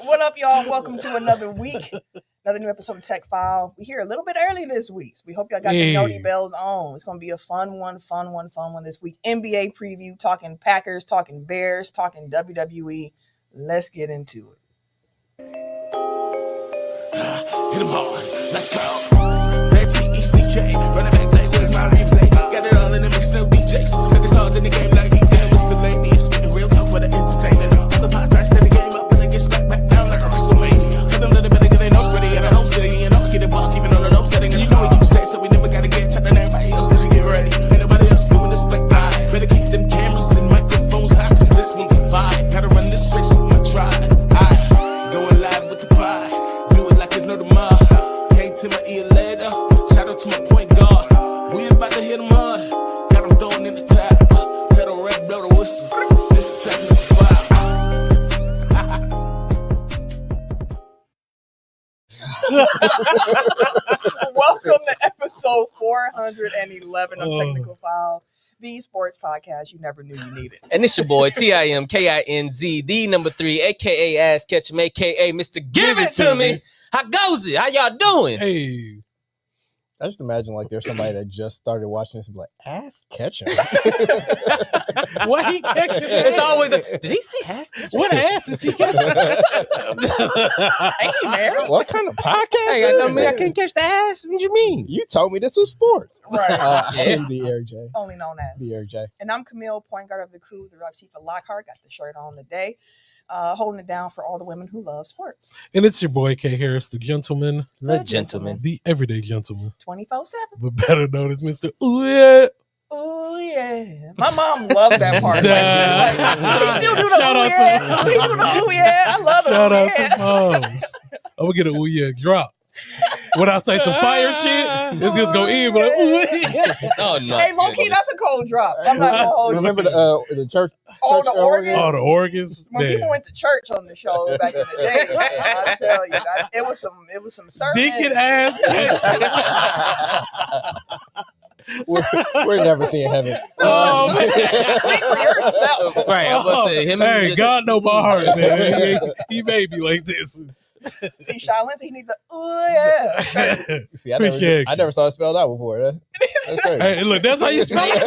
What up, y'all? Welcome to another week. Another new episode of Tech File. We're here a little bit early this week. So we hope y'all got the Noti bells on. It's going to be a fun one this week. NBA preview, talking Packers, talking Bears, talking WWE. Let's get into it. Hit him hard. Let's go. Red T-E-C-K. Running back like where's my replay? Got it all in the mix, no DJs. Said it's hard in the game like you damn miscellaneous. Spitting real talk for the entertainment. Other podcasts that the game up when they get stuck back down like a WrestleMania. Tell them that they better get their nose ready at a home city. And I'll get it boss, keeping on the low setting. And you know what you say, so we never gotta get tight than everybody else. Cause you get ready. Ain't nobody else doing this like I. Better keep them cameras and microphones hot, cause this one's a vibe. Gotta run this switch with my tribe. Going live with the pie. Do it like there's no tomorrow. Came to my ear later. Shout out to my point guard. We about to hit them hard. Got them throwing in the tap. Tell the red blow the whistle. This is technical file. Welcome to episode 411 of Technical File, the sports podcast you never knew you needed. And it's your boy, TIMKINZ, the number 3, a.k.a. Ass Ketchum, a.k.a. Mr. Give It To Me. How goes it? How y'all doing? Hey. I just imagine like there's somebody that just started watching this and be like, Ass Ketchum. What he catching? It's always did he say ass catching? What ass is he catching? Hey, man. What kind of podcast Hey, is I can't catch the ass. What you mean? You told me this was sports. Right. I am the Eric J. Only known as. The Eric J. And I'm Camille, point guard of the crew, the Rough Chief of Lockhart. Got the shirt on today. Holding it down for all the women who love sports. And it's your boy K Harris, the gentleman, The gentleman. the everyday gentleman, 24/7. but better known as Mr. Ooh Yeah. Oh yeah, my mom loved that part. Like, he still do the Shout ooh out yeah. He do the ooh yeah. I love it. Shout ooh out yeah. to moms. I'm gonna get an Ooh Yeah drop. When I say some fire shit, it's just go in, but like, Ooh Yeah. Oh no. Hey, low key, that's a cold drop. I'm not gonna hold you. Remember the church? Oh, the organs? Oh, the organs. When Man. people went to church on the show back in the day, I tell you, it was some sermon. Deacon ass. We're never seeing heaven. Oh, man. Speak for yourself. Right, I'm about to say him. Hey, God know my heart, man. He made me like this. See, Shaolin, he need the ooh yeah. See, Appreciate I never saw it spelled out before. That's crazy. Hey, look, that's how you spell it.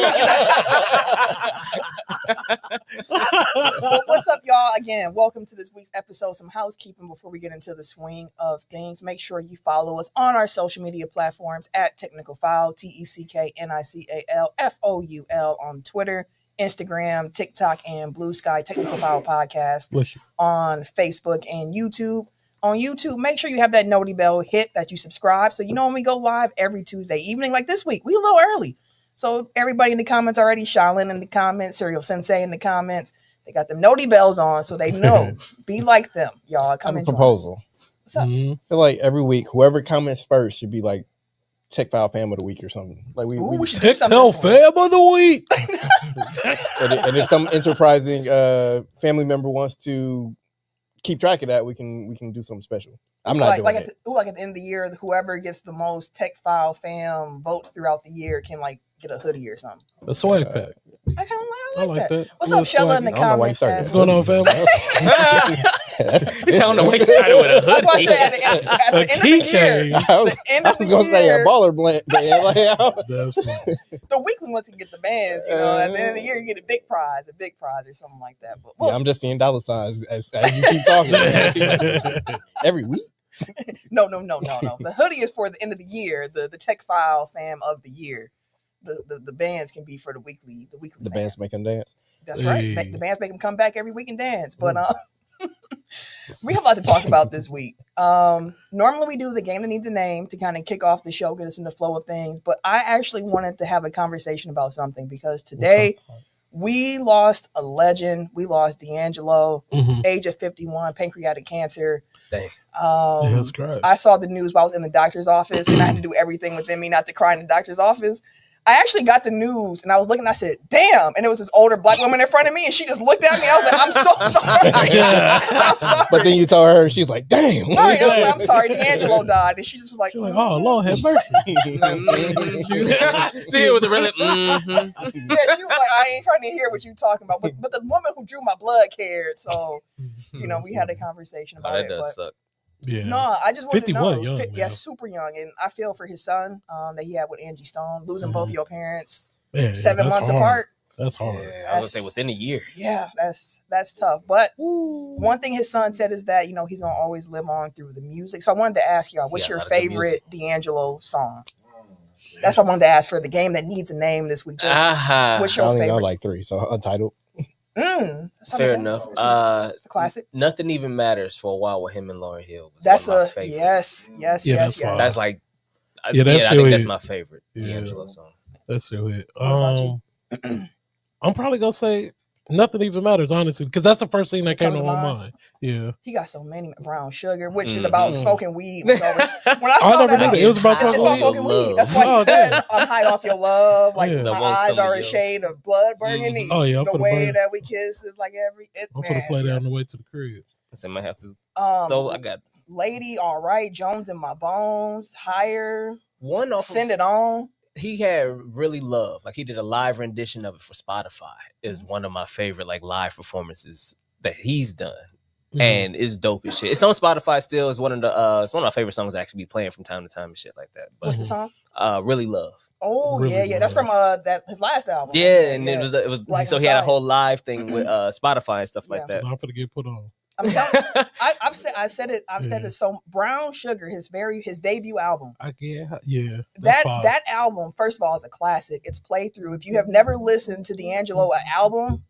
Well, what's up, y'all? Again, welcome to this week's episode. Some housekeeping before we get into the swing of things. Make sure you follow us on our social media platforms at Technical File, TECKNICALFOUL on Twitter, Instagram, TikTok, and Blue Sky Technical File Podcast on Facebook and YouTube. On YouTube, make sure you have that noti bell hit, that you subscribe, so you know when we go live every Tuesday evening, like this week. We a little early. So everybody in the comments already, Shaolin in the comments, Serial Sensei in the comments, they got them noti bells on, so they know. Be like them, y'all. Come I have a and join proposal. us. What's up? Mhm. I feel like every week, whoever comments first should be like Tech File Fam of the Week or something. Like we should do something Tell different. fam of the week. and if some enterprising family member wants to keep track of that, we can do something special. I'm not doing it. Like at the end of the year, whoever gets the most Tech File Fam votes throughout the year can like get a hoodie or something. A swag pack. I I like that. What's A up, Shella, in the I don't know why you comments? started What's going on, fam? He's telling the way he started with a That's why I hoodie. said at the end of the year, keychain. I was gonna say a baller band. That's funny. the weekly ones can get the bands, you know. At the end of the year, you get a big prize or something like that. But Yeah, I'm just seeing dollar signs as you keep talking. Every week. No. The hoodie is for the end of the year. The Tech File Fam of the year. The bands can be for the weekly. The The bands make them dance. That's right. Hey. The bands make them come back every week and dance. But we have a lot to talk about this week. Normally we do the game that needs a name to kind of kick off the show, get us in the flow of things. But I actually wanted to have a conversation about something because today we lost a legend. We lost D'Angelo, age of 51, pancreatic cancer. Dang. I saw the news while I was in the doctor's office, and I had to do everything within me not to cry in the doctor's office. I actually got the news and I was looking, I said, damn. And it was this older black woman in front of me and she just looked at me. I was like, I'm so sorry. I'm sorry. But then you told her, she's like, damn. Right, I was like, I'm sorry, D'Angelo died. And she just was like, She's like, oh, Lord have mercy. See with the really. Yeah, she was like, I ain't trying to hear what you talking about. But the woman who drew my blood cared. So, we had a conversation about that it. does suck. Yeah. No, I just wanted to 51 know. young, Yeah, man. super young. And I feel for his son that he had with Angie Stone, losing both of your parents Yeah, 7 that's months hard. apart. That's hard. Yeah, I was gonna say within a year. Yeah, that's tough. But one thing his son said is that, he's gonna always live on through the music. So I wanted to ask y'all, what's Yeah, a your lot of good favorite D'Angelo song? That's what I wanted to ask for the game that needs a name this week. What's I your only know favorite? like 3, so Untitled. That's how Fair they enough. go. It's a classic. Nothing Even Matters for a while with him and Lauryn Hill. Was That's one of my a favorites. yes. That's fine. That's like, Yeah, that's I still think that's it. my favorite Yeah. D'Angelo song. That's still it. about you? I'm probably gonna say Nothing Even Matters, honestly, because that's the first thing that came Comes to to my mind. mind. Yeah. He got so many. Brown Sugar, which is Mhm. about smoking weed. When I I saw never that, knew I that. It was about it's about smoking smoking weed. weed. That's why Oh, he says, "I'm high off your love." Like Yeah. my I want eyes some are of a your- shade of blood burgundy. Oh, yeah, I'm the finna way burn. that we kiss is like I'm gonna play that on the way to the crib. I might have to. So I got Lady, all right, Jones in my bones, higher, one off. send it on. He had Really Love. Like he did a live rendition of it for Spotify. Is one of my favorite like live performances that he's done. And it's dope as shit. It's on Spotify still. It's one of my favorite songs to actually be playing from time to time and shit like that. But What's the song? Really Love. Oh Really yeah. That's from his last album. Yeah, and it was Like so he had a Messiah. whole live thing with Spotify and stuff like that. I'm gonna get put on. I'm telling I've said it so Brown Sugar, his debut album. I get, yeah. That's fine. That album, first of all, is a classic. It's playthrough. If you have never listened to D'Angelo album,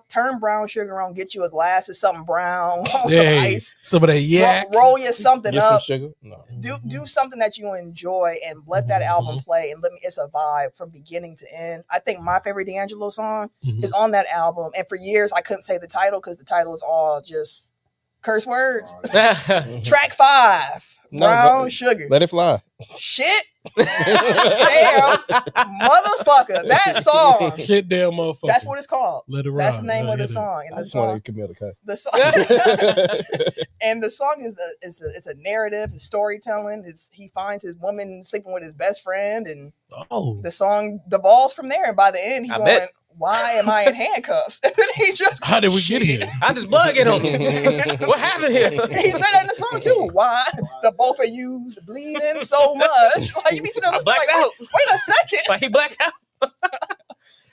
turn Brown Sugar on, get you a glass of something brown, some ice, some of that yak. roll you something Get up. some sugar. No. Do something that you enjoy and let that album play and it's a vibe from beginning to end. I think my favorite D'Angelo song is on that album. And for years I couldn't say the title because the title is all just curse words. Track 5, Brown Sugar. Let it fly. Shit. Damn. Motherfucker. That song. Shit, damn motherfucker. That's what it's called. Let it ride. That's the name of the song. And I the just song, wanted Camille to cuss. the song and the song it's a narrative, it's storytelling. He finds his woman sleeping with his best friend, and the song devolves from there. And by the end, he's going, why am I in handcuffs? And then he just, how did we get here? I just bugging on me. What happened here? He said that in the song too. Why the both of you's bleeding so much? Like you be sitting there Blacked like, out. wait a second. Like he blacked out.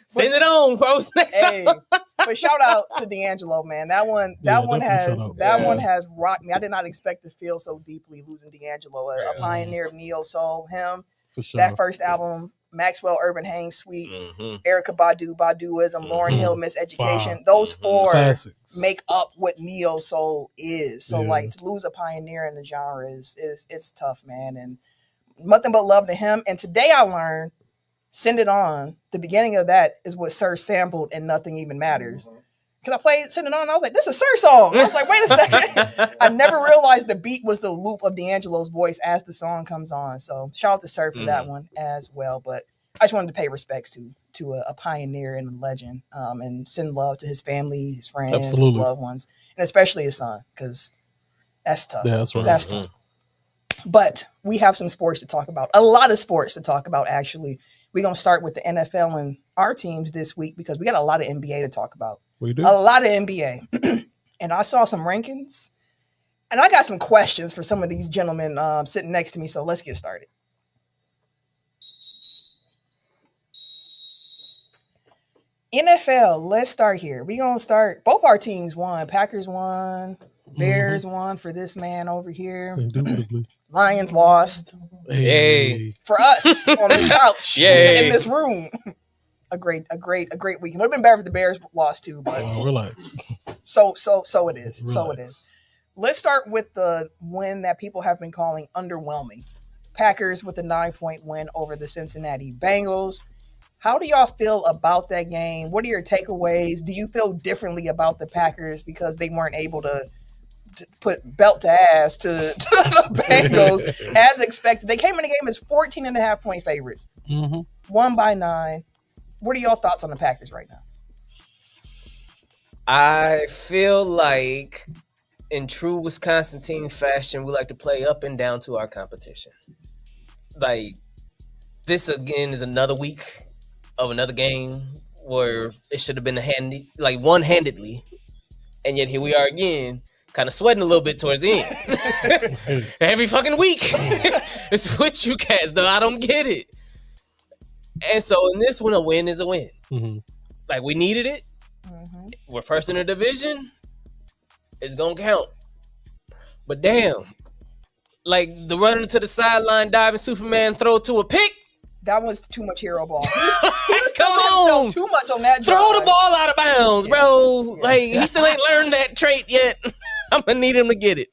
Send it on, bro. Next Hey, time. but shout out to D'Angelo, man. That one has rocked me. I did not expect to feel so deeply losing D'Angelo, a pioneer of neo soul. Him, for sure. That first album, Maxwell Urban Hang Suite, Erykah Baduism, Lauryn Hill, Miseducation. Those 4 classics make up what neo soul is. So like to lose a pioneer in the genre is it's tough, man. And nothing but love to him. And today I learned Send It On. The beginning of that is what Sir sampled and Nothing Even Matters. Because I played Send It On and I was like, this is a Sir song. I was like, wait a second. I never realized the beat was the loop of D'Angelo's voice as the song comes on. So shout out to Sir for that one as well. But I just wanted to pay respects to a pioneer and a legend, and send love to his family, his friends, his loved ones, and especially his son, because that's tough. Yeah, that's right. That's tough. But we have some sports to talk about. A lot of sports to talk about, actually. We're going to start with the NFL and our teams this week because we got a lot of NBA to talk about. We do. A lot of NBA. And I saw some rankings. And I got some questions for some of these gentlemen sitting next to me. So let's get started. NFL, let's start here. We're going to start. Both our teams won. Packers won. Bears won for this man over here. Indubitably. Lions lost. Hey. For us on this couch Yay. in this room. A great weekend. Would have been better if the Bears lost too, but relax. So it is. Relax. So it is. Let's start with the win that people have been calling underwhelming. Packers with a 9-point win over the Cincinnati Bengals. How do y'all feel about that game? What are your takeaways? Do you feel differently about the Packers because they weren't able to put belt to ass to the Bengals as expected. They came in the game as 14.5-point favorites. Won by 9. What are y'all thoughts on the Packers right now? I feel like in true Wisconsin team fashion, we like to play up and down to our competition. Like, this again is another week of another game where it should have been one-handedly, and yet here we are again, kind of sweating a little bit towards the end. Every fucking week, it's with you cats, though. I don't get it. And so in this one, a win is a win. Like, we needed it. We're first in the division. It's gonna count. But damn, like the running to the sideline, diving Superman throw to a pick. That was too much hero ball. He was Come throwing on, too much on that. Throw the ball out of bounds, bro. Like he still ain't learned that trait yet. I'm gonna need him to get it.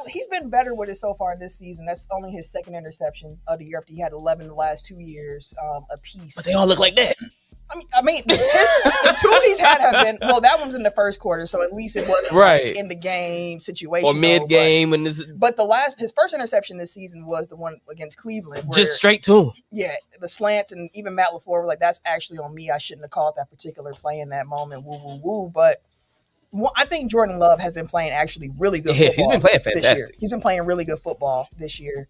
He's been better with it so far this season. That's only his second interception of the year after he had 11 the last 2 years apiece. But they all look like that. I mean, the two he's had have been, well, that one's in the first quarter, so at least it wasn't right like in the game situation. Or mid-game. But his first interception this season was the one against Cleveland. Where, just straight to him. Yeah, the slants, and even Matt LaFleur were like, that's actually on me. I shouldn't have called that particular play in that moment. Woo, woo, woo. But I think Jordan Love has been playing actually really good football. He's been playing fantastic. This year. He's been playing really good football this year.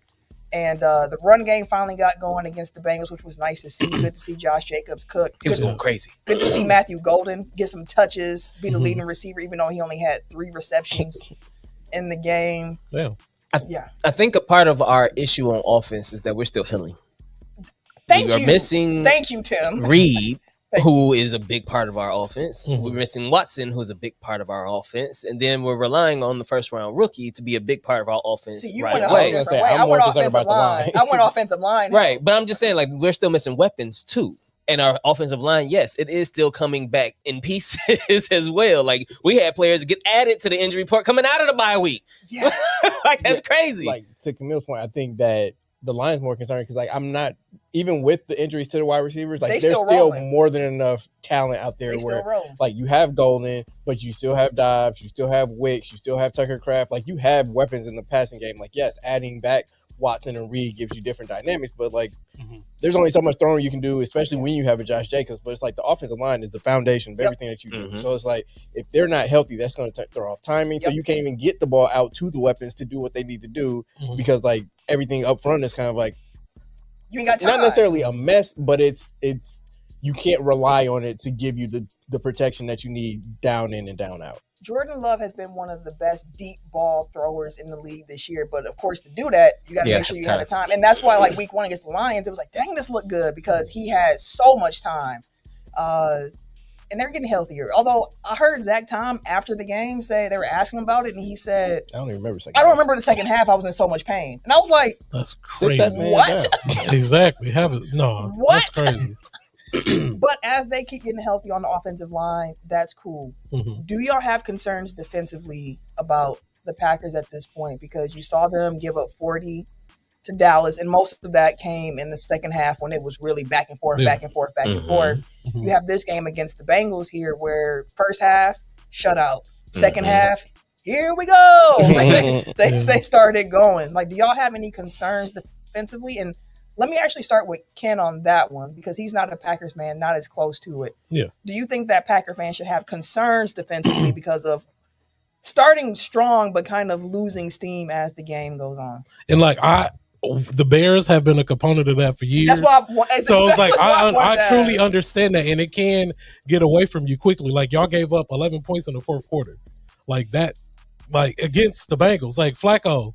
And the run game finally got going against the Bengals, which was nice to see. Good to see Josh Jacobs cook. He was going crazy. Good to see Matthew Golden get some touches, be the leading receiver, even though he only had 3 receptions in the game. I think a part of our issue on offense is that we're still healing. Thank you. We're missing Tim. Reed, who is a big part of our offense. We're missing Watson, who's a big part of our offense. And then we're relying on the first-round rookie to be a big part of our offense. See, you right went a away. whole different way. I went offensive line. I went offensive line. Right, but I'm just saying, like, we're still missing weapons, too. And our offensive line, yes, it is still coming back in pieces as well. Like, we had players get added to the injury report coming out of the bye week. Yeah. Like, that's crazy. Like, to Camille's point, I think that the line's more concerned because, like, I'm not, even with the injuries to the wide receivers, like, there's still more than enough talent out there where, like, you have Golden, but you still have Dobbs, you still have Wicks, you still have Tucker Kraft. Like, you have weapons in the passing game. Like, yes, adding back Watson and Reed gives you different dynamics, but, like, there's only so much throwing you can do, especially when you have a Josh Jacobs. But it's like the offensive line is the foundation of everything that you do. So it's like, if they're not healthy, that's going to throw off timing. So you can't even get the ball out to the weapons to do what they need to do because, like, everything up front is kind of like, you ain't got time. Not necessarily a mess, but it's you can't rely on it to give you the protection that you need down in and down out. Jordan Love has been one of the best deep ball throwers in the league this year. But, of course, to do that, you got to make sure you have the time. And that's why, like, week 1 against the Lions, it was like, dang, this looked good because he had so much time. And they're getting healthier. Although I heard Zach Tom after the game say they were asking about it, and he said, I don't remember the second half. I was in so much pain. And I was like, that's crazy. What? Exactly. That's crazy. But as they keep getting healthy on the offensive line, that's cool. Do y'all have concerns defensively about the Packers at this point? Because you saw them give up 40 to Dallas, and most of that came in the second half when it was really back and forth, back and forth, back and forth. You have this game against the Bengals here where first half, shutout. Second half, here we go. Like they started going. Like, do y'all have any concerns defensively? And let me actually start with Ken on that one because he's not a Packers man, not as close to it. Yeah. Do you think that Packer fans should have concerns defensively because of starting strong but kind of losing steam as the game goes on? And like the Bears have been a component of that for years. That's why so it's like I truly understand that, and it can get away from you quickly. Like, y'all gave up 11 points in the fourth quarter, like that, like against the Bengals. Like Flacco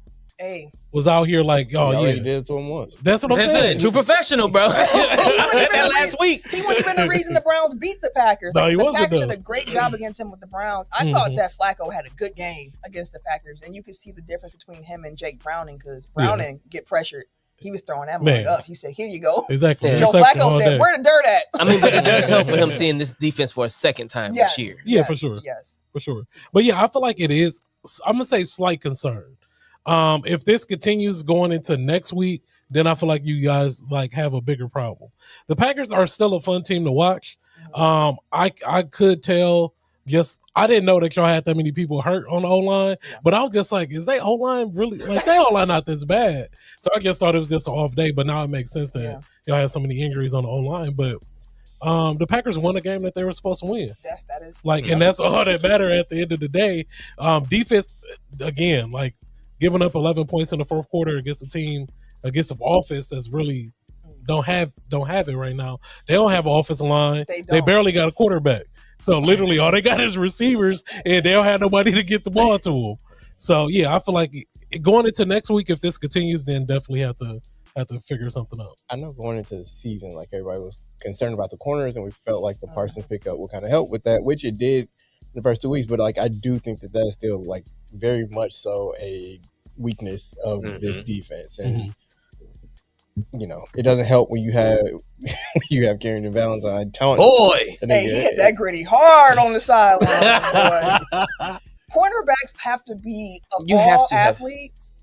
was out here like, did it to him once. That's what I'm saying. True professional, bro. That last week, he wouldn't have been the reason the Browns beat the Packers. No, he the wasn't. Packers did a great job against him with the Browns. I thought that Flacco had a good game against the Packers, and you could see the difference between him and Jake Browning because Browning get pressured. He was throwing that one up. He said, "Here you go." Exactly. Joe Flacco said, "Where the dirt at?" I mean, but it does help for him seeing this defense for a second time this year. Yeah, for sure. Yes, for sure. But yeah, I feel like it is. I'm gonna say slight concern. If this continues going into next week, then I feel like you guys like have a bigger problem. The Packers are still a fun team to watch. I could tell I didn't know that y'all had that many people hurt on the O-line, but I was just like, is they O-line really, like, they O-line not this bad? So I just thought it was just an off day, but now it makes sense that y'all have so many injuries on the O-line. But the Packers won a game that they were supposed to win. That is like, and that's all that matter at the end of the day. Defense, again, like, giving up 11 points in the fourth quarter against a team, against an offense that's really don't have it right now. They don't have an offensive line. They barely got a quarterback. So literally all they got is receivers, and they don't have nobody to get the ball to them. So yeah, I feel like going into next week, if this continues, then definitely have to figure something out. I know going into the season, like, everybody was concerned about the corners, and we felt like the Parsons pickup would kind of help with that, which it did in the first 2 weeks. But like, I do think that that's still like very much so a weakness of this defense, and you know, it doesn't help when you have Carrington Valentine. Boy, hey, he hit that gritty hard on the sideline. Cornerbacks have to be of all athletes,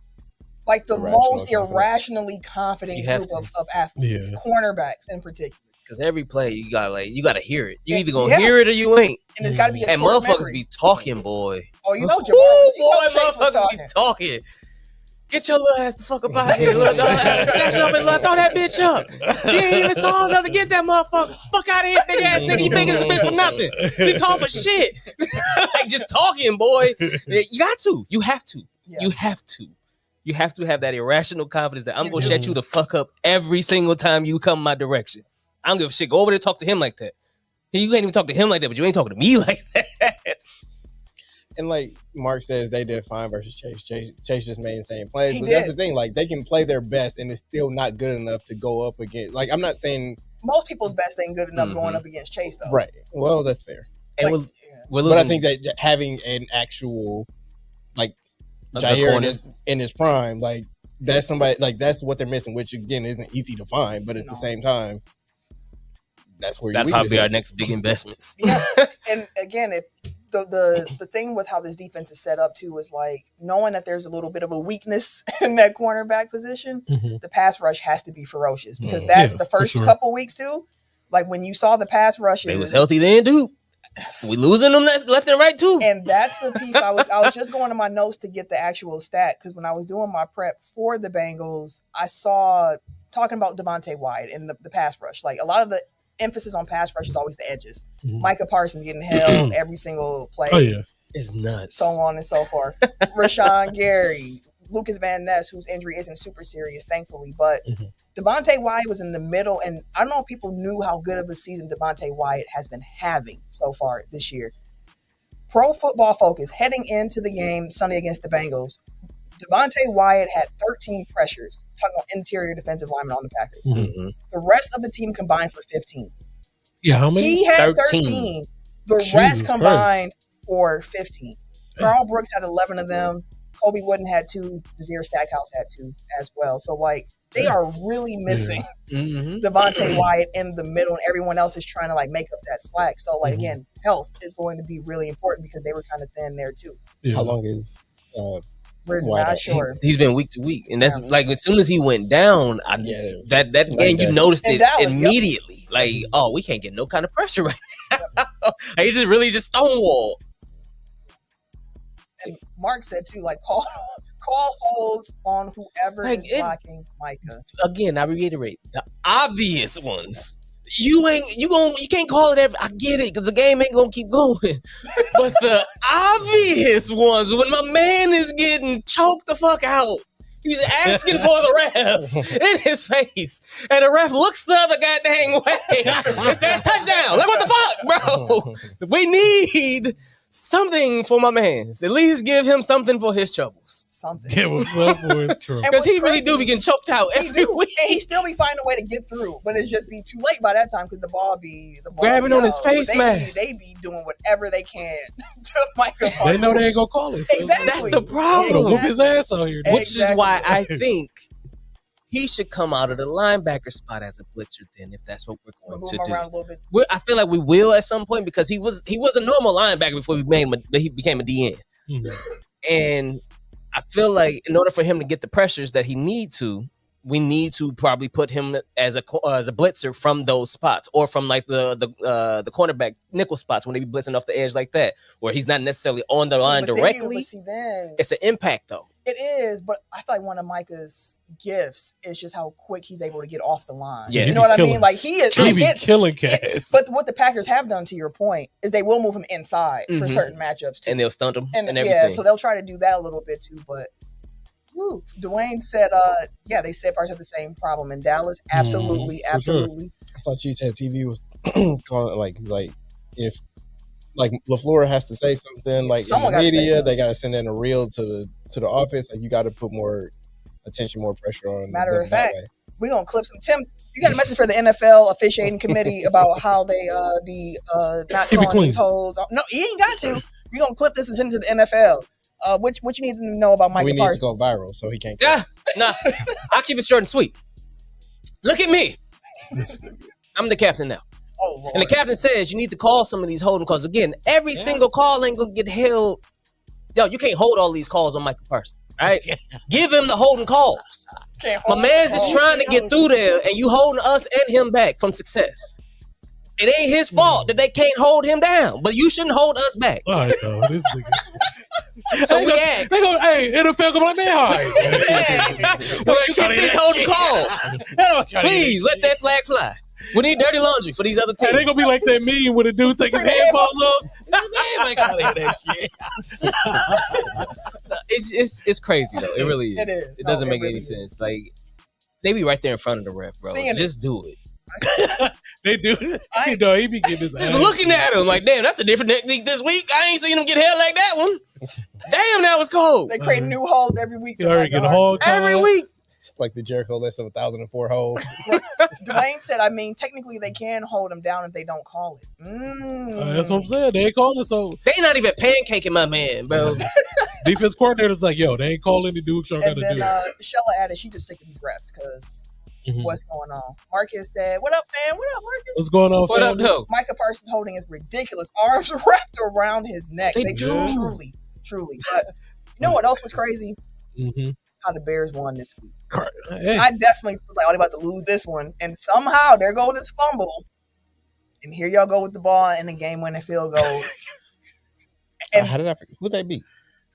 like the most irrationally confident group of athletes. Yeah. Cornerbacks in particular. Because every play you gotta hear it. You either gonna hear it or you ain't. And it's gotta be a and motherfuckers be talking, boy. Oh, you know, Jamar, motherfuckers be talking. Get your little ass the fuck up out of here, little dog. Flash up and throw that bitch up. You ain't even tall enough to get that motherfucker. Fuck out of here, big ass nigga. You big as a bitch for nothing. You tall for shit. Like, just talking, boy. You got to. You have to. Yeah. You have to. You have to have that irrational confidence that I'm gonna shut you the fuck up every single time you come my direction. I don't give a shit. Go over there and talk to him like that. You can't even talk to him like that, but you ain't talking to me like that. And like Mark says, they did fine versus Chase. Chase just made insane plays. But that's the thing. Like, they can play their best, and it's still not good enough to go up against. Like, I'm not saying most people's best ain't good enough going up against Chase, though. Right. Well, that's fair. And but I think that having an actual, like, Jair in his prime, like, that's somebody, like, that's what they're missing, which again isn't easy to find, but at the same time, that's where that'd probably be our next big investments. Yeah. And again, if the thing with how this defense is set up too is like knowing that there's a little bit of a weakness in that cornerback position, the pass rush has to be ferocious because that's the first couple weeks too. Like when you saw the pass rushes, they was healthy then, dude. We losing them left and right too. And that's the piece I was just going to my notes to get the actual stat because when I was doing my prep for the Bengals, I saw talking about Devontae Wyatt and the pass rush. Like a lot of the emphasis on pass rush is always the edges. Micah Parsons getting held every single play. Oh yeah, it's nuts. So on and so forth. Rashawn Gary, Lucas Van Ness, whose injury isn't super serious, thankfully, but Devontae Wyatt was in the middle, and I don't know if people knew how good of a season Devontae Wyatt has been having so far this year. Pro Football Focus heading into the game Sunday against the Bengals. Devontae Wyatt had 13 pressures, talking about interior defensive linemen on the Packers. The rest of the team combined for 15. Yeah, how many? He had 13. The rest combined for 15. Carl Brooks had 11 of them. Kobe Wooden had 2. Nazir Stackhouse had 2 as well. So, like, they are really missing Devontae Wyatt in the middle, and everyone else is trying to, like, make up that slack. So, like, again, health is going to be really important because they were kind of thin there, too. How long is we're not sure. He's been week to week, and that's like as soon as he went down, that game you noticed it immediately. Like, oh, we can't get no kind of pressure right now. He just really stonewalled. And Mark said too, like call holds on whoever is blocking Micah. Again, I reiterate the obvious ones. You can't call it I get it because the game ain't gonna keep going. But the obvious ones, when my man is getting choked the fuck out, he's asking for the ref in his face, and the ref looks the other goddamn way and says touchdown. Like, what the fuck, bro? We need something for my man. At least give him something for his troubles. Something. Give him something for his troubles. Because he really do be getting choked out every week. And he still be finding a way to get through, but it's just be too late by that time because the ball be grabbing on his face mask. They be doing whatever they can to Micah. They know they ain't gonna call it. Exactly. That's the problem. Whoop his ass out here. Which is why I think he should come out of the linebacker spot as a blitzer then, if that's what we're going to do. Around a little bit. I feel like we will at some point because he was a normal linebacker before he became a DN. And I feel like in order for him to get the pressures that he need to, we need to probably put him as a blitzer from those spots, or from like the cornerback nickel spots when they be blitzing off the edge like that, where he's not necessarily on the line directly. Then it's an impact though. It is, but I feel like one of Micah's gifts is just how quick he's able to get off the line. Yeah, you know what I mean? Like he is killing cats. But what the Packers have done, to your point, is they will move him inside for certain matchups too, and they'll stunt him and everything. Yeah, so they'll try to do that a little bit too, but. Woo. Dwayne said, they said parts of the same problem in Dallas. Absolutely, absolutely. Sure. I saw Cheesehead TV was calling it like if like LaFleur has to say something like in the media, they got to send in a reel to the office. Like you got to put more attention, more pressure on. Matter of fact, we're gonna clip some. Tim, you got a message for the NFL officiating committee about how they be not calling these holds. No, he ain't got to. We're gonna clip this and send it to the NFL. What you need to know about Micah Parsons? We need to go viral, so he can't. Yeah, nah. I'll keep it short and sweet. Look at me. I'm the captain now. Oh, Lord. And the captain says you need to call some of these holding calls. Again, every single call ain't gonna get held. Yo, you can't hold all these calls on Micah Parsons. All right? Give him the holding calls. My man's just trying to get through there, and you holding us and him back from success. It ain't his fault that they can't hold him down, but you shouldn't hold us back. All right, though. This nigga. So we ask. They go, hey, NFL go like, man, all right. Well, you can't be holding calls. Please let that flag fly. We need dirty laundry for these other teams. Hey, they gonna be like that meme when a dude take his headphones off. It's crazy though. It really is. It is. It doesn't make any sense. Like they be right there in front of the ref, bro. Just do it. They do. You know, he be getting his just looking at him like, damn, that's a different technique this week. I ain't seen him get held like that one. Damn, that was cold. They create new holds every week. Every week. It's like the Jericho list of 1,004 holds. Dwayne said, I mean, technically they can hold him down if they don't call it. That's what I'm saying. They ain't calling it, so they not even pancaking my man, bro. Defense coordinator's like, yo, they ain't calling the dude. Y'all gotta do it. Shella added, she just sick of these refs because what's going on? Marcus said, what up, fam? What up, Marcus? What's going on, what fam? What up, Micah Parsons holding is ridiculous. Arms wrapped around his neck. They truly. But you know what else was crazy? How the Bears won this week. Hey. I definitely was like, I'm about to lose this one. And somehow there goes this fumble. And here y'all go with the ball in the game-winning field goal. And how did I forget? Who'd they beat?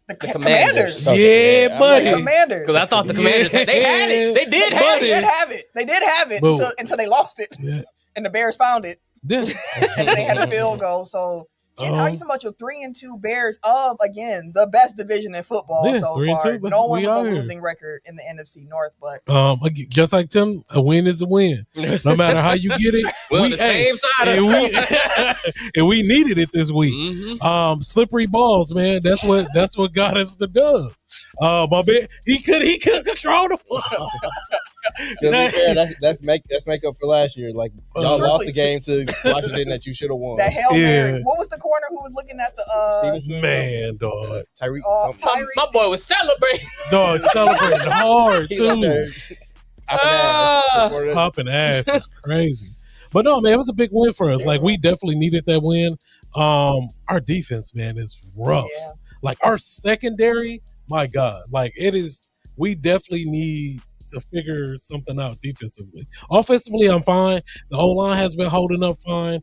The Commanders. Yeah, buddy. The Commanders. Because I thought the Commanders had it. They did have it. They did have it until they lost it. Yeah. And the Bears found it. Yeah. And then they had a field goal. So, Ken, how you feel about your 3-2 Bears of, again, the best division in football so far? No one with a losing record in the NFC North, but just like Tim, a win is a win. No matter how you get it. We're on the same side of and we needed it this week. Slippery balls, man. That's what got us the dub. My man, he couldn't control the ball. To be fair, that's make up for last year. Like y'all lost the game to Washington that you should have won. That Hail Mary. What was the corner who was looking at the man, dog? Tyreek. My boy was celebrating. Dog, celebrating hard too. Popping ass is crazy. But no, man, it was a big win for us. Like we definitely needed that win. Our defense, man, is rough. Yeah. Like our secondary, my God, like it is. We definitely need to figure something out defensively. Offensively, I'm fine. The O-line has been holding up fine.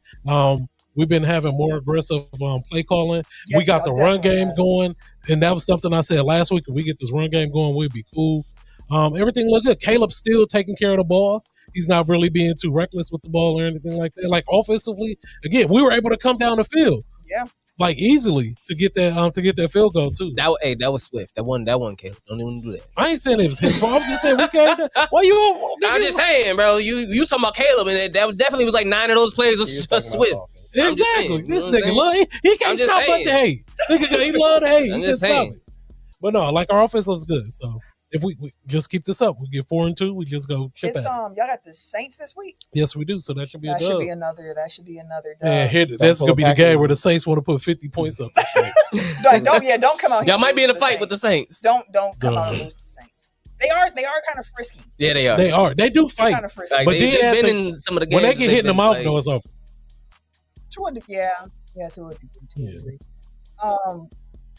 We've been having more aggressive play calling. We got the run game going, and that was something I said last week. If we get this run game going, we'd be cool. Everything looked good. Caleb's still taking care of the ball. He's not really being too reckless with the ball or anything like that. Like offensively, again, we were able to come down the field. Yeah. Like easily to get that field goal too. That was Swift. That one, Caleb. Don't even do that. I ain't saying it was his fault. I'm just saying we can't. Why you? I'm just saying, bro. You talking about Caleb, and that definitely was like 9 of those players was Swift. Exactly. Saying, this nigga love he can't stop but to hate. Nigga, he love to hate. He just stop it. But no, like our offense looks good. So if we just keep this up, we get 4-2. We just go chip at y'all got the Saints this week. Yes, we do. So that should be a dub. That should be another dub. Yeah, that's gonna be the game where the Saints want to put 50 points up. Don't come out here. Y'all might be in a fight with the Saints. Don't come out and lose the Saints. They are kind of frisky. Yeah, they are. They are. They do fight. Kind of frisky. Like, but they've been in some of the games when they get hit in the mouth, though, it's over. To a degree.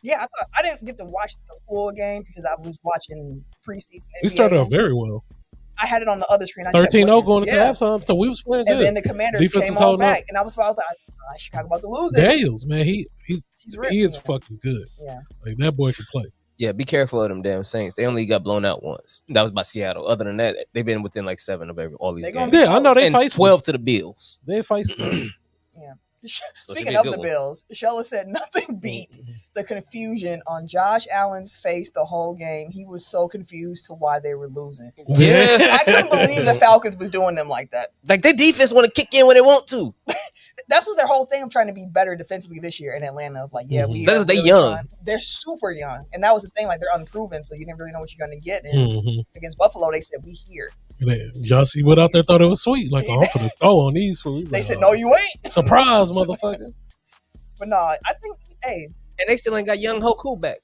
Yeah, I didn't get to watch the full game because I was watching preseason. We started off very well. I had it on the other screen. 13-0 going into halftime, so we was playing good. And then the Commanders came on back, and I was like, Chicago about to lose it. Daniels, man, he is fucking good. Yeah, like that boy can play. Yeah, be careful of them damn Saints. They only got blown out once. That was by Seattle. Other than that, they've been within like 7 of all these games. Yeah, I know they feisty. 12 to the Bills. They feisty. Yeah. Speaking of the Bills, Shella said nothing beat the confusion on Josh Allen's face the whole game. He was so confused to why they were losing. Yeah. I couldn't believe the Falcons was doing them like that. Like their defense want to kick in when they want to. That was their whole thing of trying to be better defensively this year in Atlanta. Like, yeah, because they young. They're super young. And that was the thing. Like, they're unproven, so you didn't really know what you're going to get. And against Buffalo, they said, we here. Jossie went out there, thought it was sweet. Like, I'm going to throw on these fools. They said, no, you ain't. Surprise, motherfucker. But no, I think, hey. And they still ain't got young Hoku back.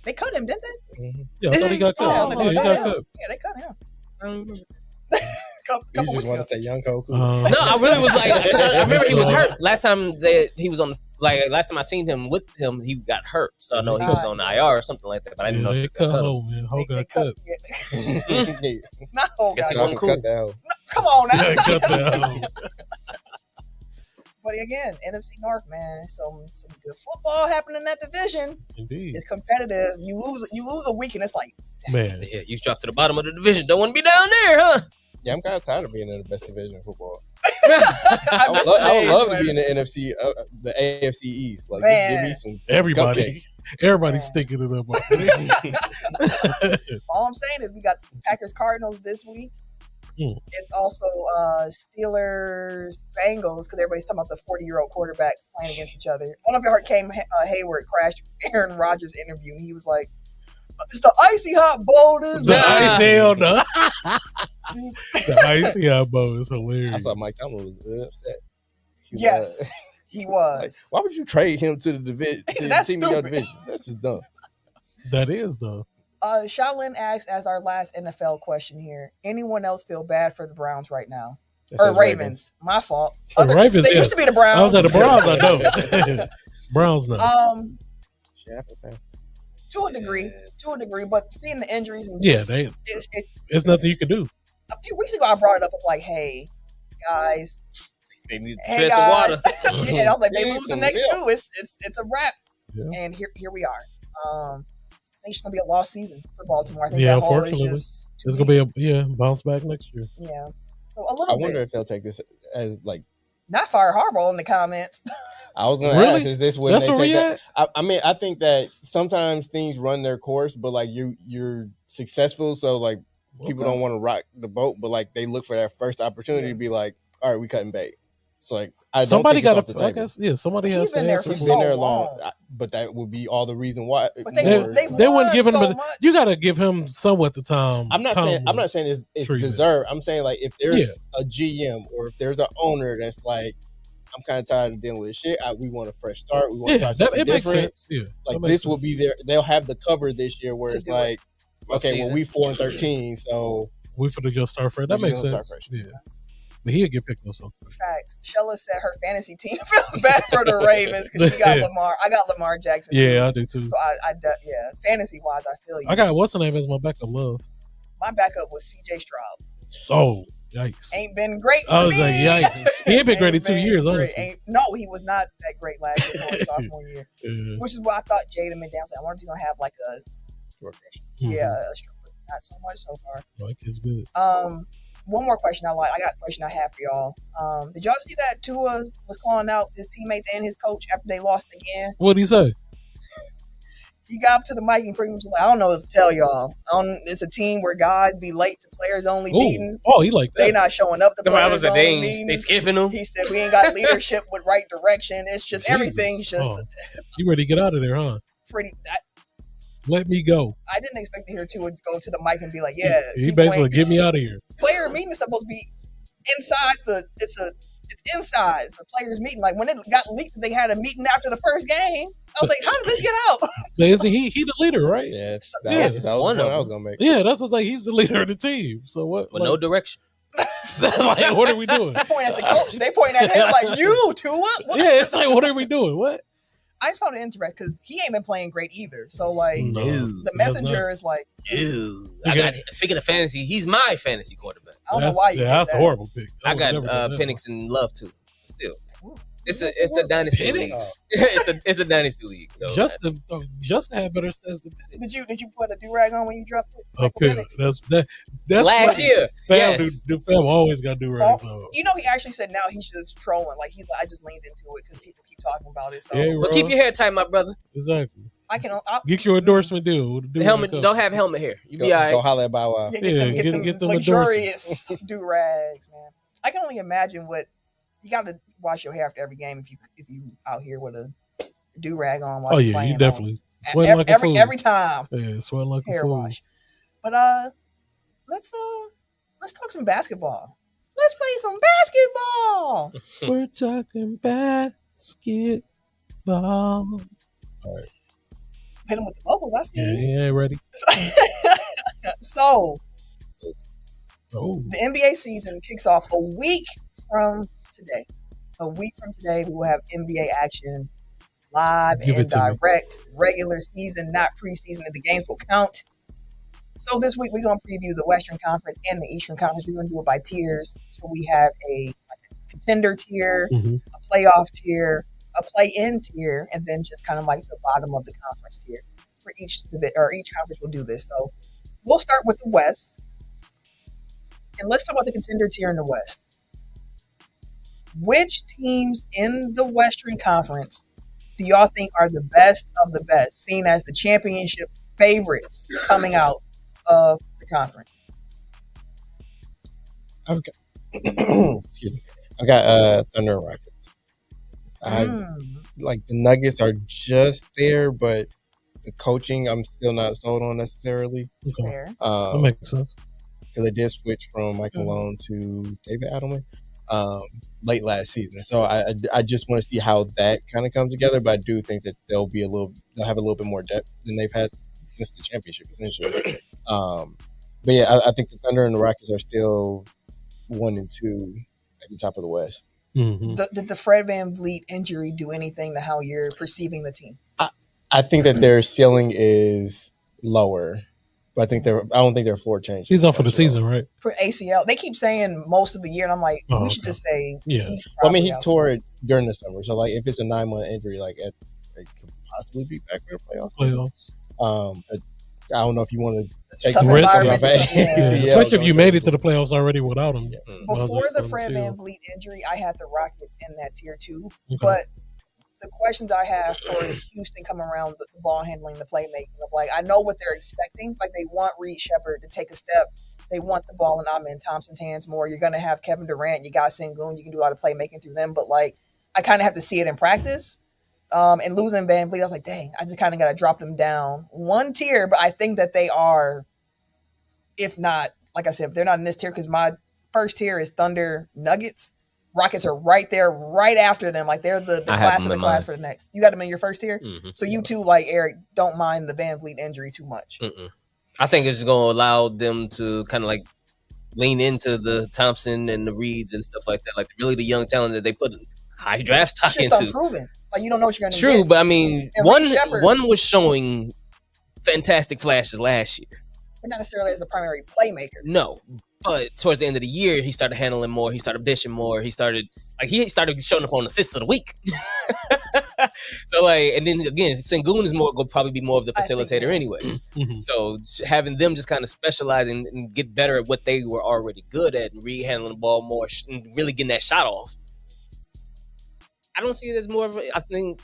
They cut him, didn't they? Yeah, I thought he got cut. He got cut. Yeah, they cut him. I don't remember. You just want to say young Hoku? No, I really was like, I remember he was hurt. Last time he was on, last time I seen him with him, he got hurt. So I know he was on the IR or something like that, but I didn't know they cut Ho, man. Ho got cut. Not Ho got cut. Come on now. Yeah, cut that But again, NFC North, man, some good football happening in that division. Indeed, it's competitive. You lose a week, and it's like, man, yeah, you dropped to the bottom of the division. Don't want to be down there, huh? Yeah, I'm kind of tired of being in the best division of football. I would love to be in the NFC, the AFC East. Like, just give me some everybody's thinking of them. All I'm saying is we got Packers Cardinals this week. It's also Steelers Bengals because everybody's talking about the 40-year-old quarterbacks playing against each other. I don't know if you heard Cam Hayward crashed Aaron Rodgers' interview, and he was like, "It's the icy hot bowl this the icy hell no." The icy hot bowl is hilarious. I saw Mike Tomlin was upset. He was. Like, why would you trade him to the division? That's team in your division. That's just dumb. That is dumb. Shaolin asked as our last NFL question here. Anyone else feel bad for the Browns right now? Or Ravens. My fault. Ravens, they used to be the Browns. I was at the Browns, I know. Browns now. To a degree, but seeing the injuries and it's nothing you can do. A few weeks ago, I brought it up of like, hey, guys. They need to tread some water. And I was like, they lose the next two. It's a wrap. Yeah. And here we are. I think it's going to be a lost season for Baltimore. I think that whole is it's going to be a bounce back next year. Yeah. So a little bit. I wonder if they'll take this as like. Not fire Harbaugh in the comments. I was going to ask, is this when they take that? I mean, I think that sometimes things run their course, but like you're successful. So like people don't want to rock the boat, but like they look for that first opportunity to be like, all right, we cutting bait. So like somebody got to, I guess, somebody has to answer. He's been there long, but that would be all the reason why. But they wouldn't give him. You got to give him somewhat the time. I'm not saying it's deserved. I'm saying like if there's a GM or if there's an owner that's like, I'm kind of tired of dealing with this shit. We want a fresh start. We want to try something different. Makes sense. Yeah, like this will be there. They'll have the cover this year where it's like, okay, well we 4-13, so we for the just start fresh. That makes sense. Yeah. But he'll get picked up. So. Facts. Shella said her fantasy team feels bad for the Ravens because she got Lamar. I got Lamar Jackson. Yeah, I do too. So fantasy wise, I feel you. I got what's the name as my backup? Love. My backup was CJ Stroud. Oh, yikes! Ain't been great. I was like, yikes! He ain't been great in 2 years, honestly. No, he was not that great last year or sophomore year. Which is why I thought Jada and down. I wonder if he's gonna have like a not so much so far. Like it's good. One more question I got a question I have for y'all. Did y'all see that Tua was calling out his teammates and his coach after they lost again? What did he say? He got up to the mic and pretty much like, I don't know what to tell y'all. It's a team where guys be late to players only meetings. Oh, he like that. They not showing up to players only meetings. They skipping them. He said we ain't got leadership with right direction. It's just everything's just. You ready to get out of there, huh? Let me go. I didn't expect to hear Tua go to the mic and be like, yeah. He basically get me out of here. Player meeting is supposed to be inside it's inside. It's a players meeting. Like when it got leaked, they had a meeting after the first game. I was like, how did this get out? He the leader, right? Yeah, that was one I was gonna make. Yeah, that's what's like. He's the leader of the team. So what? With no direction. Like, what are we doing? They point at the coach. They point at him like, you, Tua? Yeah, it's like, what are we doing? What? I just found it interesting because he ain't been playing great either. So like the messenger is like, I got speaking of fantasy, he's my fantasy quarterback. I don't know why you that's a horrible pick. I got Penix and Love too. Still. It's a dynasty league. it's a dynasty league. So Justin had better stats than Penix. Did you put a do-rag on when you dropped it? Okay, that's last year. Fam always got do-rags on. You know, he actually said now he's just trolling. Like I just leaned into it because people keep talking about it. So. Yeah, but keep your hair tight, my brother. Exactly. I'll get your endorsement deal. Helmet. Don't have helmet hair. You be all right. Go holler at Bow Wow. Get them luxurious do-rags, man. I can only imagine what you got to wash your hair after every game if you out here with a do-rag on while you're playing. You definitely sweat like a fool. Every time. Yeah, sweat like hair a fool. Wash. But let's talk some basketball. Let's play some basketball. We're talking basketball. All right. Hit him with the bubbles. I see. Yeah, ready. So, the NBA season kicks off a week from today. A week from today, we will have NBA action live and direct. Regular season, not preseason, and the games will count. So this week, we're going to preview the Western Conference and the Eastern Conference. We're going to do it by tiers. So we have a contender tier, a playoff tier, a play-in tier, and then just kind of like the bottom of the conference tier. For each conference will do this. So we'll start with the West. And let's talk about the contender tier in the West. Which teams in the Western Conference do y'all think are the best of the best, seen as the championship favorites coming out of the conference? Okay. Excuse me. I got Thunder and Rockets. Like the Nuggets are just there, but the coaching I'm still not sold on necessarily. Fair. That makes sense. Because they did switch from Mike Malone to David Adelman late last season. So I just want to see how that kind of comes together. But I do think that they'll have a little bit more depth than they've had since the championship, essentially. But yeah, I think the Thunder and the Rockets are still 1 and 2 at the top of the West. Mm-hmm. Did the Fred VanVleet injury do anything to how you're perceiving the team? I think that their ceiling is lower, but I don't think their floor changed. He's off for the season, right? For ACL, they keep saying most of the year, and I'm like, we should just say, Well, I mean, he tore it during the summer, so like if it's a 9-month injury, like it could possibly be back for the playoffs. I don't know if you want to take some risk off especially if you made it to the playoffs already without him. Before the Fred VanVleet injury, I had the Rockets in that tier 2, but the questions I have for Houston come around the ball handling, the playmaking of like, I know what they're expecting. Like they want Reed Shepherd to take a step. They want the ball in Amen Thompson's hands more. You're going to have Kevin Durant. You got Sengun. You can do a lot of playmaking through them. But like, I kind of have to see it in practice. And losing VanVleet, I was like, dang, I just kind of got to drop them down 1 tier. But I think that they are, if not, like I said, if they're not in this tier, because my first tier is Thunder Nuggets. Rockets are right there, right after them. Like they're the class of the class for the next. You got them in your first tier? Mm-hmm. So you two, like Eric, don't mind the VanVleet injury too much. I think it's going to allow them to kind of like lean into the Thompson and the Reeds and stuff like that. Like really the young talent that they put high draft stock into. It's just unproven. Like you don't know what you're going to get. True, but I mean, one was showing fantastic flashes last year. But not necessarily as a primary playmaker. No. But towards the end of the year, he started handling more. He started dishing more. He started showing up on assists of the week. So like, and then again, Sengun is will probably be more of the facilitator, anyways. So having them just kind of specialize and get better at what they were already good at and handling the ball more and really getting that shot off. I don't see it as more of a. I think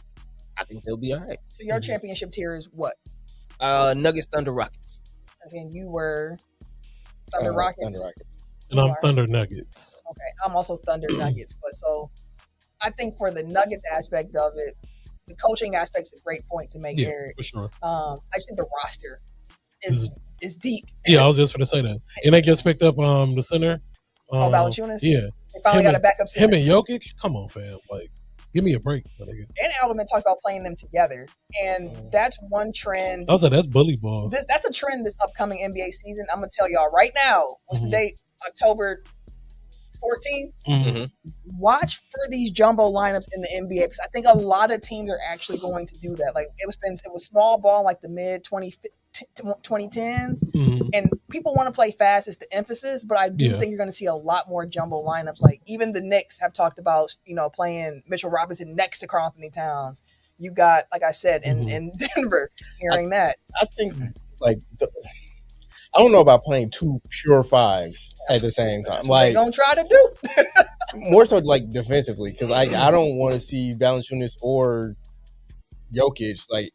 they'll be all right. So your championship tier is what? Nuggets, Thunder, Rockets. And you were Thunder Rockets. Thunder Rockets. And I'm Thunder Nuggets. Okay, I'm also Thunder Nuggets. But so I think for the Nuggets aspect of it, the coaching aspect is a great point to make, Eric. For sure. I just think the roster is deep. Yeah, I was just going to say that. And they just picked up the center. Valanciunas? Yeah. They finally got a backup center. Him and Jokic? Come on, fam. Like, give me a break. And Adelman talked about playing them together. And that's one trend. I was like, that's bully ball. That's a trend this upcoming NBA season. I'm going to tell y'all right now. What's the date? October 14th. Mm-hmm. Watch for these jumbo lineups in the NBA because I think a lot of teams are actually going to do that. Like it was small ball like the mid 2010s, and people want to play fast. It's the emphasis, but I do think you're going to see a lot more jumbo lineups. Like even the Knicks have talked about playing Mitchell Robinson next to Karl Anthony Towns. You got, like I said, in Denver, I think like I don't know about playing two pure fives at the same time. That's what they're gonna try to do. More so like defensively, because I don't want to see Valanciunas or Jokic like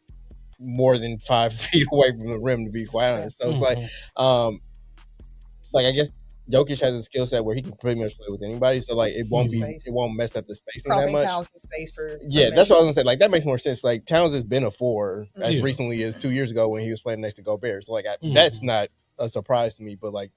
more than 5 feet away from the rim, to be quite honest. So it's like I guess Jokic has a skill set where he can pretty much play with anybody. So like it won't mess up the spacing that much. Towns can space for that's what I was gonna say. Like that makes more sense. Like Towns has been a 4 as recently as 2 years ago when he was playing next to Gobert. So like that's not a surprise to me, but like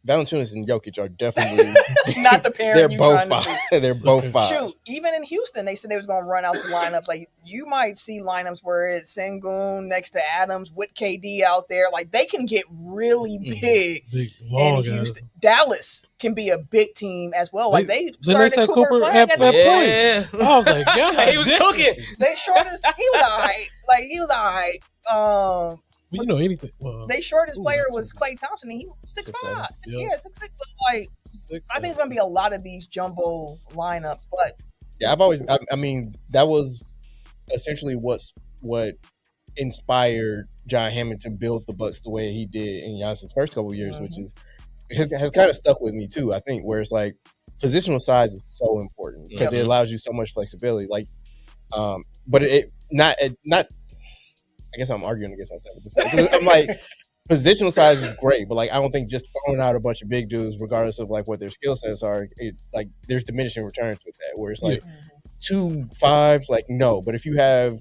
Valanciunas and Jokic are definitely not the pair. They're both 5. They're both 5. Shoot, even in Houston, they said they was going to run out the lineups. Like you might see lineups where it's Sengun next to Adams with KD out there. Like they can get really big in Houston. Dallas can be a big team as well. Like they started Cooper at that point. I was like, God, he was cooking. They shortest. He was all right. Like he was all right. Anything. They shortest player was Klay Thompson, and he was 6'5". 6'6". So like, I think it's gonna be a lot of these jumbo lineups. But I mean, that was essentially what inspired John Hammond to build the Bucks the way he did in Giannis's first couple of years, which has kind of stuck with me too. I think where it's like positional size is so important because it allows you so much flexibility. Like, but it not. I guess I'm arguing against myself at this point. I'm like, positional size is great, but like I don't think just throwing out a bunch of big dudes, regardless of like what their skill sets are, like there's diminishing returns with that. Where it's like 2 5s, like no. But if you have,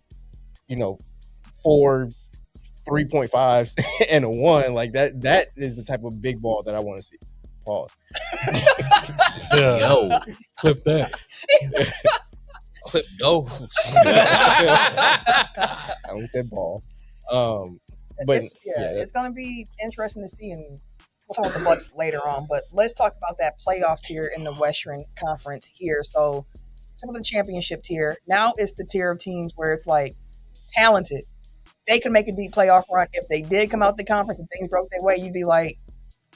4 3.5s and a 1, like that is the type of big ball that I want to see. Pause. Yo, clip that. Clip no. I only said ball. But it's going to be interesting to see, and we'll talk about the Bucks later on. But let's talk about that playoff tier in the Western Conference here. So, talk about the championship tier. Now it's the tier of teams where it's like talented. They could make a deep playoff run if they did come out the conference and things broke their way. You'd be like,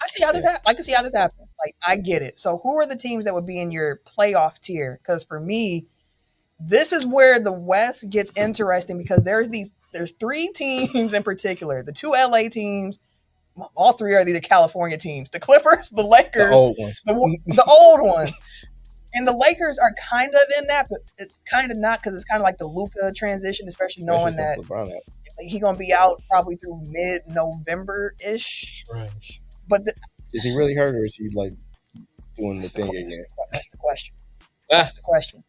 I see how this happen. I can see how this happened. Like I get it. So, who are the teams that would be in your playoff tier? Because for me, this is where the West gets interesting because there's 3 teams in particular. The 2 LA teams, all 3 are these California teams. The Clippers, the Lakers, the old ones. The old ones. And the Lakers are kind of in that, but it's kind of not because it's kind of like the Luka transition, especially knowing that he's going to be out probably through mid-November-ish. Right. But is he really hurt or is he like doing the thing again? That's the question. That's the question.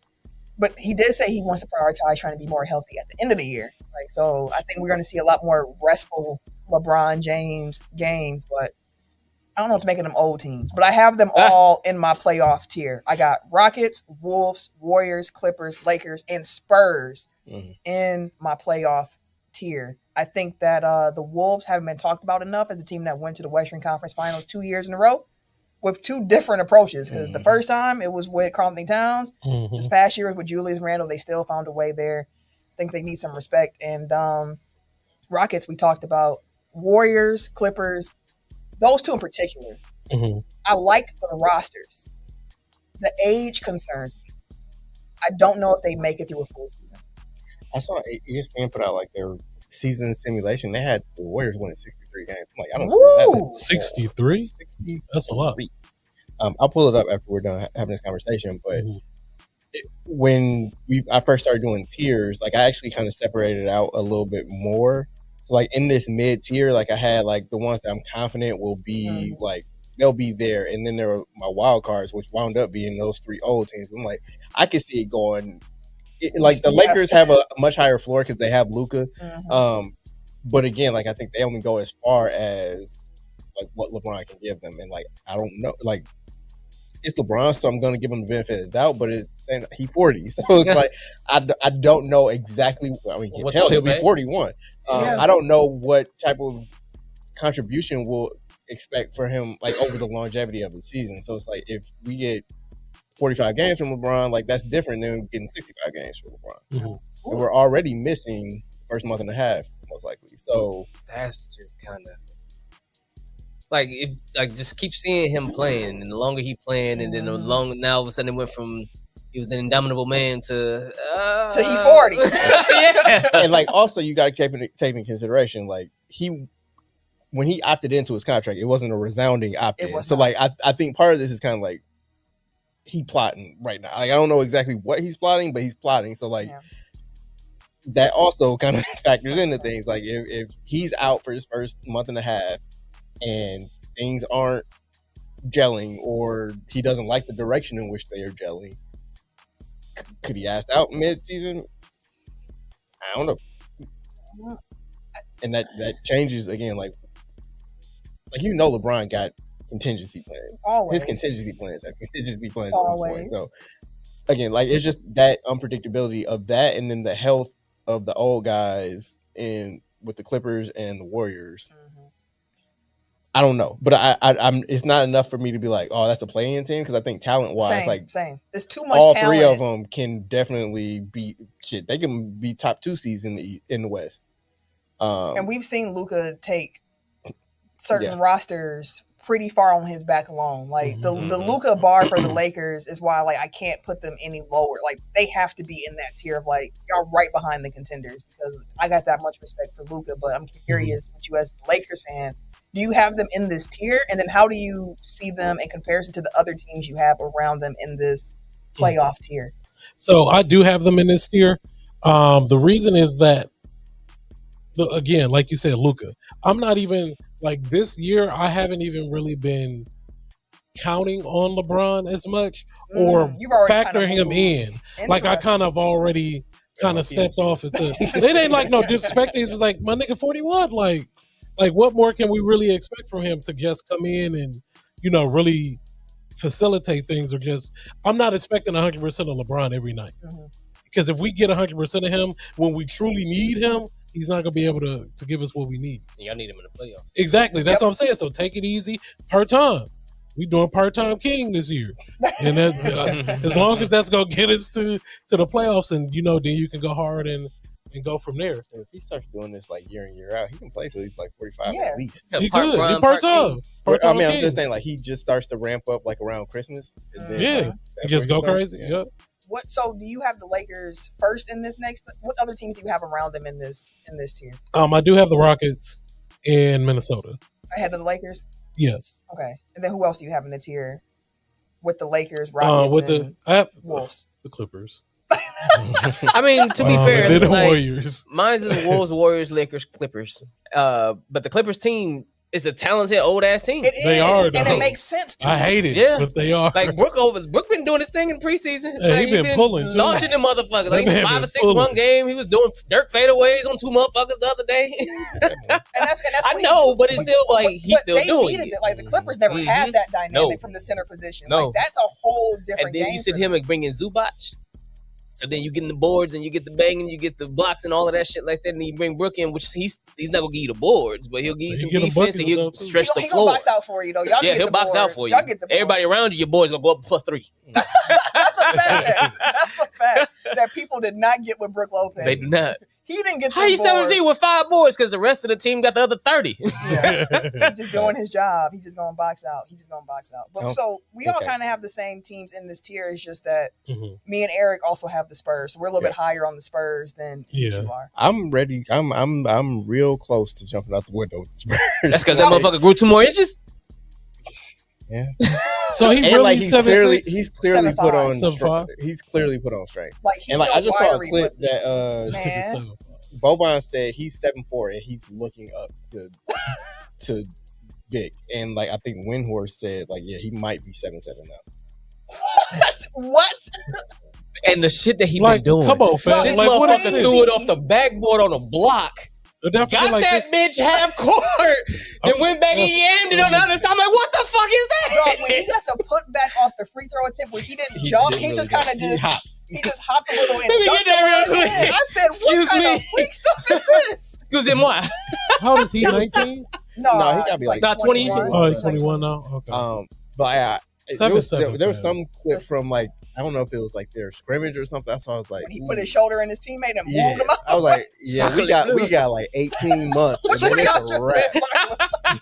But he did say he wants to prioritize trying to be more healthy at the end of the year. Like, so I think we're going to see a lot more restful LeBron James games, but I don't know what to make of them old teams. But I have them all in my playoff tier. I got Rockets, Wolves, Warriors, Clippers, Lakers, and Spurs in my playoff tier. I think that the Wolves haven't been talked about enough as a team that went to the Western Conference Finals 2 years in a row. With 2 different approaches, because the first time it was with Karl Anthony Towns. This past year was with Julius Randle. They still found a way there. I think they need some respect. And Rockets, we talked about. Warriors, Clippers, those 2 in particular. I like the rosters. The age concerns me. I don't know if they make it through a full season. I saw ESPN put out like their season simulation. They had the Warriors winning 63 games. I'm like, I don't see that. 63? That's a lot. I'll pull it up after we're done having this conversation. But when I first started doing tiers, like I actually kind of separated it out a little bit more. So like in this mid tier, like I had like the ones that I'm confident will be like they'll be there, and then there were my wild cards, which wound up being those 3 old teams. I'm like, I could see it going. Like the Lakers have a much higher floor because they have Luka. But again, like I think they only go as far as like what LeBron can give them, and like I don't know, like it's LeBron, so I'm going to give him the benefit of the doubt. But it's saying he's 40, so it's like I don't know exactly. I mean, he'll be 41. I don't know what type of contribution will expect for him like over the longevity of the season. So it's like if we get 45 games from LeBron, like that's different than getting 65 games from LeBron. Mm-hmm. And we're already missing first month and a half, most likely. So that's just kind of like if like just keep seeing him playing, and the longer he playing, and then the longer now all of a sudden it went from he was an indomitable man to he 40. Yeah. And like also you got to take into consideration like when he opted into his contract, it wasn't a resounding opt-in. So like I think part of this is kind of like he plotting right now. Like I don't know exactly what he's plotting, but he's plotting. So like that also kind of factors into things. Like if he's out for his first month and a half and things aren't gelling, or he doesn't like the direction in which they are gelling, could he ask out mid-season? I don't know. And that changes again. Like LeBron got contingency plans. Always. His contingency plans have contingency plans at this point. So again, like it's just that unpredictability of that, and then the health of the old guys and with the Clippers and the Warriors. Mm-hmm. I don't know, but I'm. It's not enough for me to be like, oh, that's a play-in team, because I think talent-wise, same. There's too much. All talent. three of them can definitely be shit. They can be top 2 seeds in the West. And we've seen Luka take certain rosters pretty far on his back alone. Like the Luka bar for the Lakers is why like I can't put them any lower. Like they have to be in that tier of like y'all right behind the contenders, because I got that much respect for Luka. But I'm curious, with you as a Lakers fan, do you have them in this tier? And then how do you see them in comparison to the other teams you have around them in this playoff tier? So I do have them in this tier. The reason is that, again, like you said, Luka, I'm not even like this year. I haven't even really been counting on LeBron as much or factoring him in. Like I kind of already stepped off into. It ain't like no disrespect. It was like my nigga 41. Like what more can we really expect from him to just come in and really facilitate things, or just I'm not expecting 100% of LeBron every night, because if we get 100% of him when we truly need him, he's not gonna be able to give us what we need. Y'all need him in the playoffs. Exactly. That's what I'm saying. So take it easy. Part-time. We doing part-time king this year. And as long as that's gonna get us to the playoffs, and then you can go hard and go from there. If he starts doing this like year in, year out, he can play till he's like 45 at least. He could. He part-time. I mean, I'm just saying, like, he just starts to ramp up like around Christmas. And then, he just go crazy. Yeah. So do you have the Lakers first in this next? What other teams do you have around them in this tier? I do have the Rockets in Minnesota ahead of the Lakers. Yes. Okay, and then who else do you have in the tier with the Lakers, Rockets, and Wolves? The Clippers. I mean, to be fair, they're the Warriors. Mine's is Wolves, Warriors, Lakers, Clippers. But the Clippers team is a talented old ass team. They are, and it makes sense to I hate it, but they are. Like Brook been doing his thing in preseason. He been pulling, launching them motherfuckers. Like 5 or 6 one game. He was doing dirt fadeaways on 2 motherfuckers the other day. and that's I know, but it's still like he's still doing it. Like the Clippers never had that dynamic from the center position. Like that's a whole different game. And then you sit him and bring in Zubac. So then you get in the boards and you get the banging, you get the blocks and all of that shit like that. And you bring Brook in, which he's not gonna give you the boards, but he'll give you some defense and he'll stretch the floor. He'll box out for you though. He'll box out for you. Everybody around you, your boys gonna go up +3. That's a fact. That's a fact that people did not get with Brook Lopez. They did not. He didn't get. How you 17 with 5 boards? Because the rest of the team got the other 30. Yeah, he's just doing his job. He's just gonna box out. But so we all kind of have the same teams in this tier. It's just that me and Eric also have the Spurs. So we're a little bit higher on the Spurs than you are. I'm ready. I'm real close to jumping out the window with the Spurs. That's because that motherfucker grew 2 more inches. Yeah. So he really like he's clearly put on strength. He's clearly put on strength. Like he's I just saw a wiry, clip that Boban said he's 7'4" and he's looking up to Vic, and like I think Windhorst said like he might be 7'7" now. What? And the shit that he been doing. Come on, fam. This motherfucker threw it off the backboard on a block. Got that bitch half court, then went back and yammed it on the other side. I'm like, what the fuck is that? Bro, when he got the put back off the free throw attempt where he didn't jump, he just kind of he just hopped a little and dunked real quick. I said, what kind of freak stuff is this? Excuse-moi. How old is he? 19? No, he gotta be like 21. Oh, he's 21 now. Okay. But there was some clip Yes. from like I don't know if it was like their scrimmage or something. So I was like, when he put his shoulder in his teammate and yeah. moved him out. I was like, yeah, we got like 18 months. Which and one then of it's y'all a just wrap.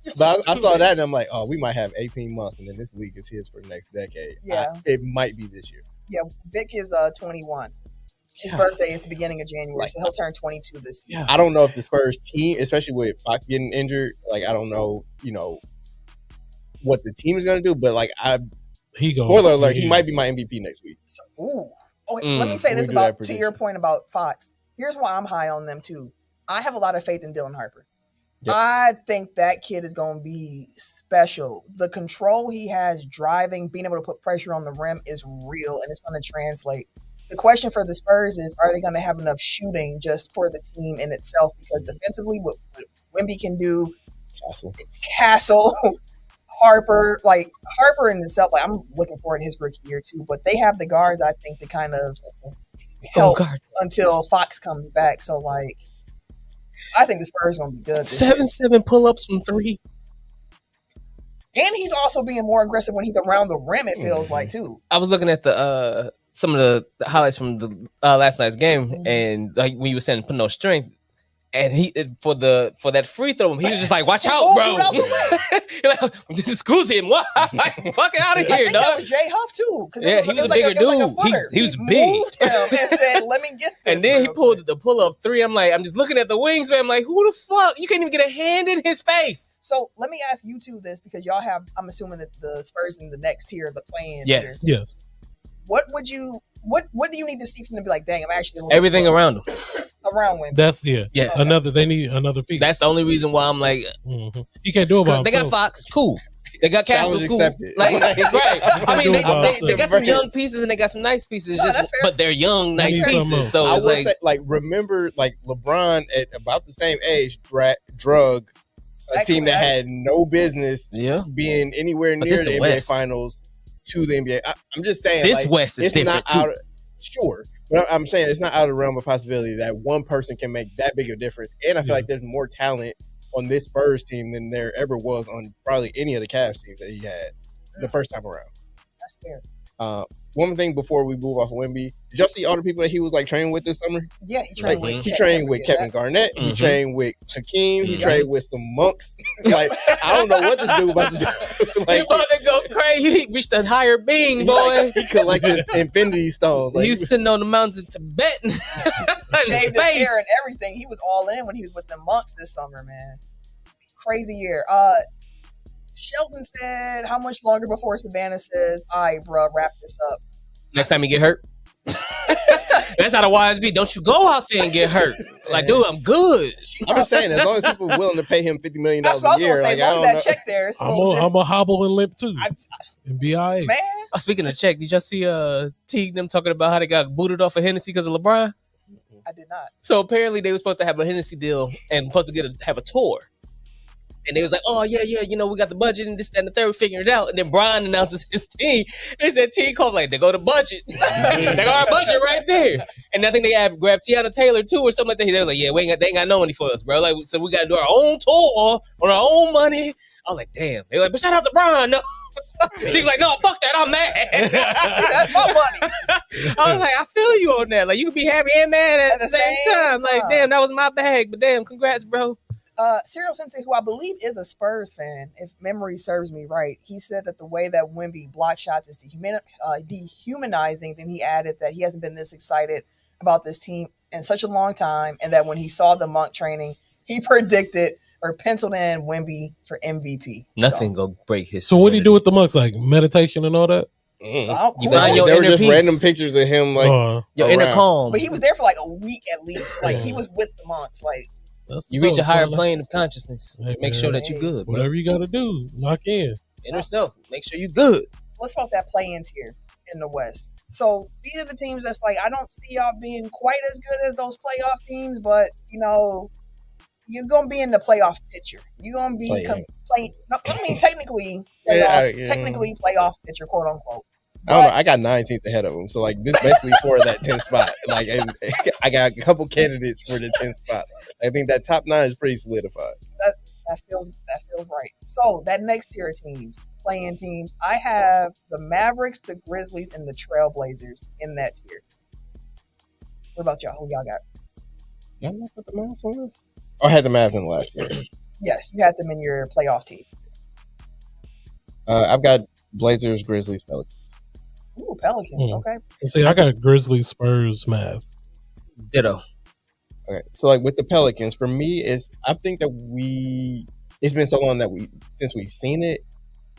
said? But I saw that and I'm like, oh, we might have 18 months, and then this league is his for the next decade. Yeah. It might be this year. Yeah, Vic is 21. His birthday is the beginning of January, so he'll turn 22 this season. I don't know if the Spurs team, especially with Fox getting injured, like I don't know, what the team is going to do, but like spoiler alert, he might be my MVP next week. So, let me say this to your point about Fox. Here's why I'm high on them too. I have a lot of faith in Dylan Harper. Yep. I think that kid is going to be special. The control he has driving, being able to put pressure on the rim is real, and it's going to translate. The question for the Spurs is, are they going to have enough shooting just for the team in itself? Because defensively, what Wemby can do, Castle, Harper in itself, like I'm looking forward to his rookie year too. But they have the guards, I think, to kind of help until Fox comes back. So like, I think the Spurs are gonna be good. 7-7 pull-ups from 3. And he's also being more aggressive when he's around the rim, it feels like too. I was looking at the some of the highlights from the last night's game, and like when you were saying put no strength, and he for that free throw, he was just like, "Watch out, bro!" This is him. What? Fuck out of here, dog. That was Jay Huff too. Yeah, he was a bigger dude. He was big. Moved him and said, "Let me get this." And then he pulled the pull-up 3. I'm just looking at the wingspan. I'm like, who the fuck? You can't even get a hand in his face. So let me ask you two this, because y'all have, I'm assuming that the Spurs in the next tier, the play-in tier. Yes. What do you need to see from them to be like, dang, I'm actually everything around him. Around Wemby. That's they need another piece. That's the only reason why I'm like, you can't do it by himself. They got Fox, cool. They got Castle, cool. Accepted. Like, right. I mean, they got some young pieces and they got some nice pieces, but they're young, nice pieces. So I it's will say, remember, LeBron at about the same age drug a team that had no business being anywhere near the NBA West. Finals to the NBA. I'm just saying, this West is different too. Sure. But I'm saying it's not out of the realm of possibility that one person can make that big of a difference. And I feel like there's more talent on this Spurs team than there ever was on probably any of the Cavs teams that he had the first time around. That's fair. One thing before we move off of Wemby, did y'all see all the people that he was training with this summer? Yeah, he trained with Kevin Garnett. Mm-hmm. He trained with Hakeem. He trained with some monks. I don't know what this dude about to do. He about to go crazy. He reached a higher being, boy. He collected infinity stones. He was sitting on the mountains in Tibet. Shaved his hair and everything. He was all in when he was with the monks this summer, man. Crazy year. Sheldon said, how much longer before Savannah says, all right, bro, wrap this up? Next time you get hurt. That's how the wise be. Don't you go out there and get hurt. Like, dude, I'm good. I'm just saying, as long as people are willing to pay him $50 million a year, as long as that check there. I'm a hobble and limp too. And be all right. Man. Speaking of check, did y'all see Teague them talking about how they got booted off of Hennessy because of LeBron? I did not. So apparently they were supposed to have a Hennessy deal and supposed to have a tour. And they was like, oh, yeah, we got the budget and this, that, and the third, we figured it out. And then Brian announces his team. They said, team calls like, they go to budget. They got our budget right there. And I think they grabbed Tiana Taylor, too, or something like that. They're like, yeah, they ain't got no money for us, bro. Like, so we got to do our own tour on our own money. I was like, damn. They were like, but shout out to Brian. No. She's like, no, fuck that. I'm mad. That's my money. I was like, I feel you on that. Like, you can be happy and mad at the same time. Like, damn, that was my bag. But damn, congrats, bro. Serial Sensei, who I believe is a Spurs fan, if memory serves me right, he said that the way that Wemby blocked shots is dehumanizing. Then he added that he hasn't been this excited about this team in such a long time, and that when he saw the Monk training, he predicted or penciled in Wemby for MVP. Nothing gonna break his. So what do you do with the Monks? Like meditation and all that? You find your there inner were just peace. random pictures of him your inner calm. But he was there for like a week at least. Like he was with the Monks. Like. You reach a higher plane of consciousness. Make sure that you're good. Bro. Whatever you got to do, lock in. Inner self. Make sure you're good. Let's talk that play-in tier in the West. So these are the teams that's like, I don't see y'all being quite as good as those playoff teams, but, you're going to be in the playoff picture. You're going to be technically playoff picture, quote unquote. I don't know. I got 9 teams ahead of them, so like this basically for that 10th spot. Like, and I got a couple candidates for the 10th spot. I think that top 9 is pretty solidified. That feels right. So that next tier of teams, playing teams, I have the Mavericks, the Grizzlies, and the Trailblazers in that tier. What about y'all? Who y'all got? Y'all not put the Mavs on this? I had the Mavs in the last year. Yes, you had them in your playoff team. I've got Blazers, Grizzlies, Pelicans. Ooh, Pelicans. Okay. See, I got Grizzlies, Spurs, Mavs. Ditto. Okay, so like with the Pelicans, for me, I think that it's been so long that since we've seen it.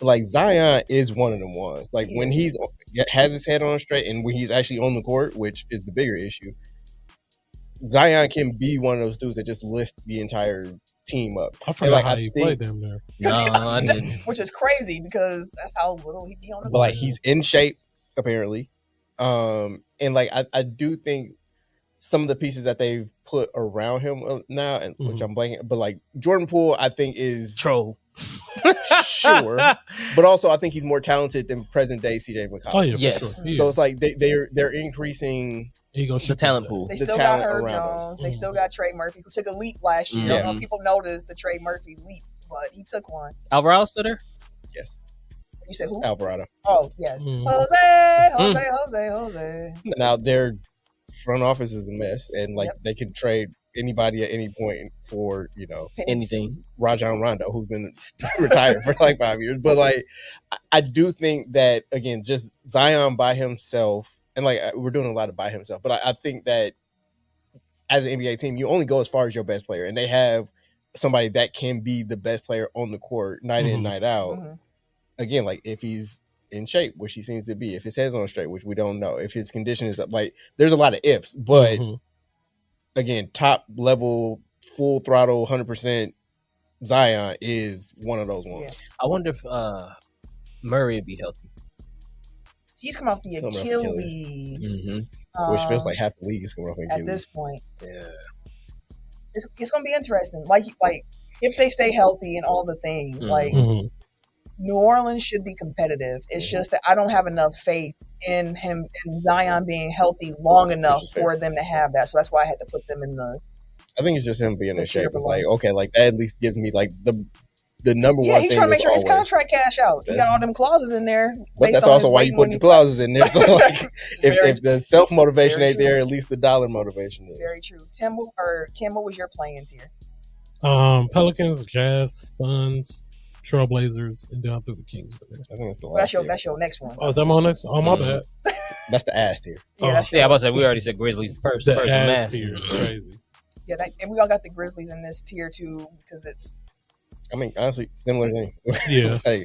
Like Zion is one of them ones. Like when he's has his head on straight and when he's actually on the court, which is the bigger issue, Zion can be one of those dudes that just lifts the entire team up. I forgot how he played them there. No, I didn't. Which is crazy because that's how little he be on the court. But like he's in shape apparently, and like I do think some of the pieces that they've put around him now, and which I'm blanking, but like Jordan Poole, I think is troll. Sure, but also I think he's more talented than present day CJ McCollum. Oh yeah, yes. Sure. So it's like they're increasing the talent pool. They still got Herb Jones. They still got Trey Murphy, who took a leap last year. I don't know if people noticed the Trey Murphy leap, but he took one. Alvarado still there? Yes. You said who? Alvarado. Oh yes, Jose. Now their front office is a mess, and like they can trade anybody at any point for anything. Rajon Rondo, who's been retired for like 5 years, but like I do think that again, just Zion by himself, and like we're doing a lot of by himself, but I think that as an NBA team, you only go as far as your best player, and they have somebody that can be the best player on the court night in, night out. Again, like if he's in shape, which he seems to be, if his head's on straight, which we don't know, if his condition is up, like there's a lot of ifs, but again, top level, full throttle, 100% Zion is one of those ones. Yeah. I wonder if Murray would be healthy. He's come off the Achilles. Which feels like half the league is coming off the Achilles. At this point. Yeah. It's going to be interesting. Like if they stay healthy and all the things, New Orleans should be competitive. It's just that I don't have enough faith in him and Zion being healthy long enough for them to have that. So that's why I had to put them in the. I think it's just him being in shape. It's like, okay, like that at least gives me like the number one thing. Yeah, he's trying to make sure his contract cash out. He got all them clauses in there. But that's also why you put the clauses in there. So like, if the self motivation ain't there, at least the dollar motivation is. Very true. Kim, what was your playing tier? Pelicans, Jazz, Suns, Trailblazers, and down through the Kings. I think that's the last. That's your next one. Oh, is that my next? Oh, my bad. That's the ass tier. Yeah, I was about to say we already said Grizzlies first. The ass tier is crazy. Yeah, and we all got the Grizzlies in this tier too because it's. I mean, honestly, similar thing. Yeah. Like,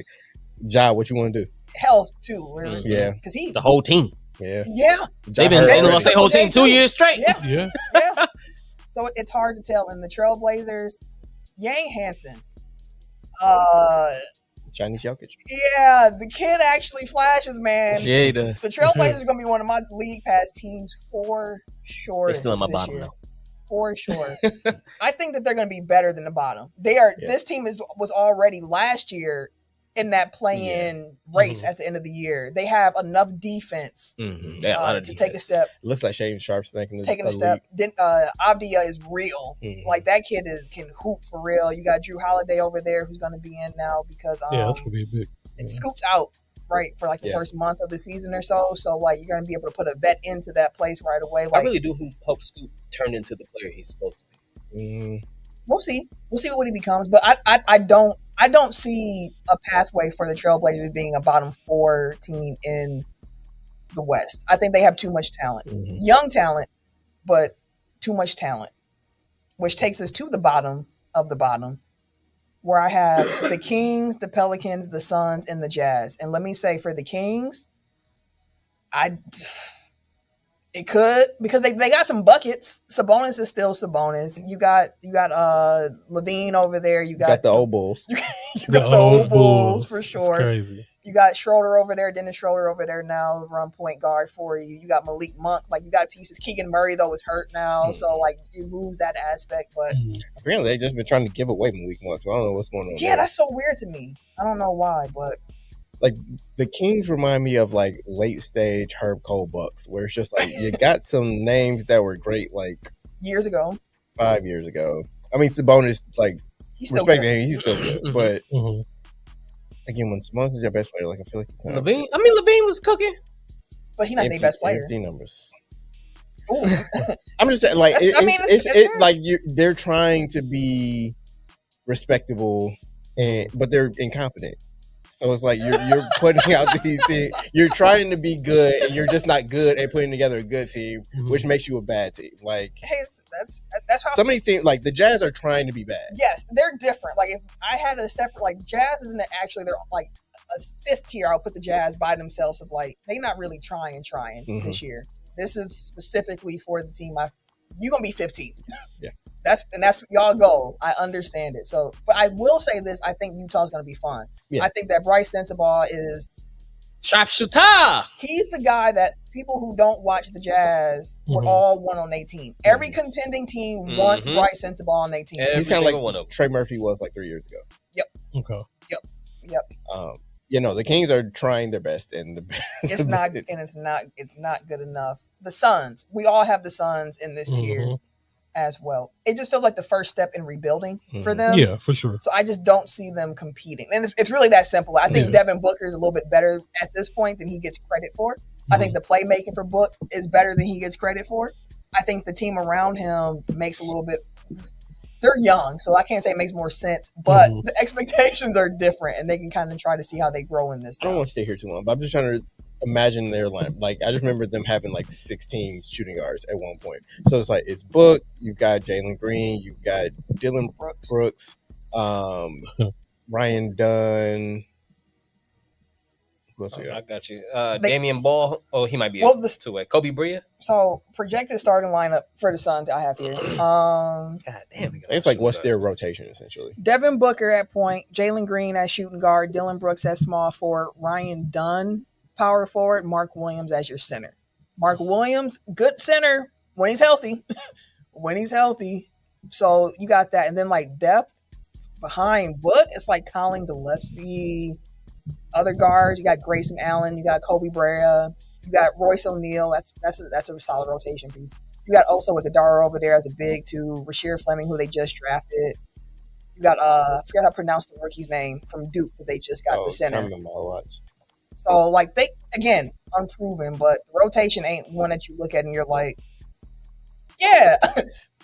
Ja, what you want to do? Health too. Really. Yeah. Because the whole team. Yeah. They've been lost their whole team 2 years straight. Yeah. So it's hard to tell. In the Trailblazers, Yang Hansen. Chinese Jokic. Yeah, the kid actually flashes, man. Yeah, he does. The Trailblazers are going to be one of my league pass teams for sure. They're still in my bottom though. For sure. I think that they're going to be better than the bottom. They are. Yeah. This team was already last year in that play-in race at the end of the year. They have enough defense to take a step. Looks like Shaden Sharp's taking a step. Then Avdia is real. Like that kid can hoop for real. You got Drew Holiday over there who's going to be in now because that's going to be big. It scoops out. Right, for like the first month of the season or so. So, like, you're going to be able to put a vet into that place right away. Like, I really do hope Scoop turn into the player he's supposed to be. We'll see. We'll see what he becomes. But I don't see a pathway for the Trailblazers being a bottom 4 team in the West. I think they have too much talent. Young talent, but too much talent. Which takes us to the bottom of the bottom, where I have the Kings, the Pelicans, the Suns, and the Jazz. And let me say, for the Kings, it could, because they got some buckets. Sabonis is still Sabonis. You got Levine over there. You got the old Bulls. You got the old Bulls for sure. It's crazy. You got Schroeder over there, Dennis Schroeder over there now, run point guard for you. You got Malik Monk. Like, you got pieces. Keegan Murray, though, is hurt now. So, like, you lose that aspect. But apparently, they've just been trying to give away Malik Monk. So, I don't know what's going on. Yeah, that's so weird to me. I don't know why, but like the Kings remind me of like late stage Herb Cole Bucks, where it's just like you got some names that were great like years ago, 5 years ago. I mean, Sabonis, like respect him, he's still good, but again, when Sabonis is your best player, like I feel like LaVine. I mean, LaVine was cooking, but he's not their best player. Empty numbers. I'm just saying, like it's like they're trying to be respectable, but they're incompetent. So it's like you're putting out these things. You're trying to be good, and you're just not good at putting together a good team, which makes you a bad team. Like, hey, that's how some of these teams, like the Jazz, are trying to be bad. Yes, they're different. Like if I had a separate, like Jazz isn't actually they're like a fifth tier. I'll put the Jazz by themselves. Of like they're not really trying this year. This is specifically for the team. You're gonna be 15th. Yeah. That's y'all goal. I understand it. So, but I will say this: I think Utah's going to be fun. Yeah. I think that Bryce Sensabaugh is sharpshooter. He's the guy that people who don't watch the Jazz would all want on their team. Every contending team wants Bryce Sensabaugh on their team. He's kind of like Trey Murphy was like 3 years ago. Yep. Okay. Yep. The Kings are trying their best, and it's not good enough. The Suns, we all have the Suns in this tier as well. It just feels like the first step in rebuilding for them. Yeah, for sure. So I just don't see them competing. And it's really that simple. I think Devin Booker is a little bit better at this point than he gets credit for. I think the playmaking for Book is better than he gets credit for. I think the team around him makes a little bit – they're young, so I can't say it makes more sense. But the expectations are different, and they can kind of try to see how they grow in this. I don't want to stay here too long, but I'm just trying to imagine their line. Like, I just remember them having like 16 shooting guards at one point. So it's like it's Book, you've got Jalen Green, you've got Dylan Brooks, Ryan Dunn. I got you. Damian Ball. Oh, he might be two-way. Kobe Bria. So projected starting lineup for the Suns I have here. God damn. It's like what's their rotation essentially? Devin Booker at point, Jalen Green as shooting guard, Dylan Brooks as small forward, Ryan Dunn power forward, Mark Williams as your center. Mark Williams, good center when he's healthy. So you got that. And then like depth behind Book, it's like Colin Gillespie. Other guards, you got Grayson Allen, you got Kobe Brea, you got Royce O'Neal. That's a solid rotation piece. You got also with Adara over there as a big too, Rasheer Fleming, who they just drafted. You got I forgot how to pronounce the rookie's name from Duke that they just got the center. So like they again unproven, but the rotation ain't one that you look at and you're like, yeah,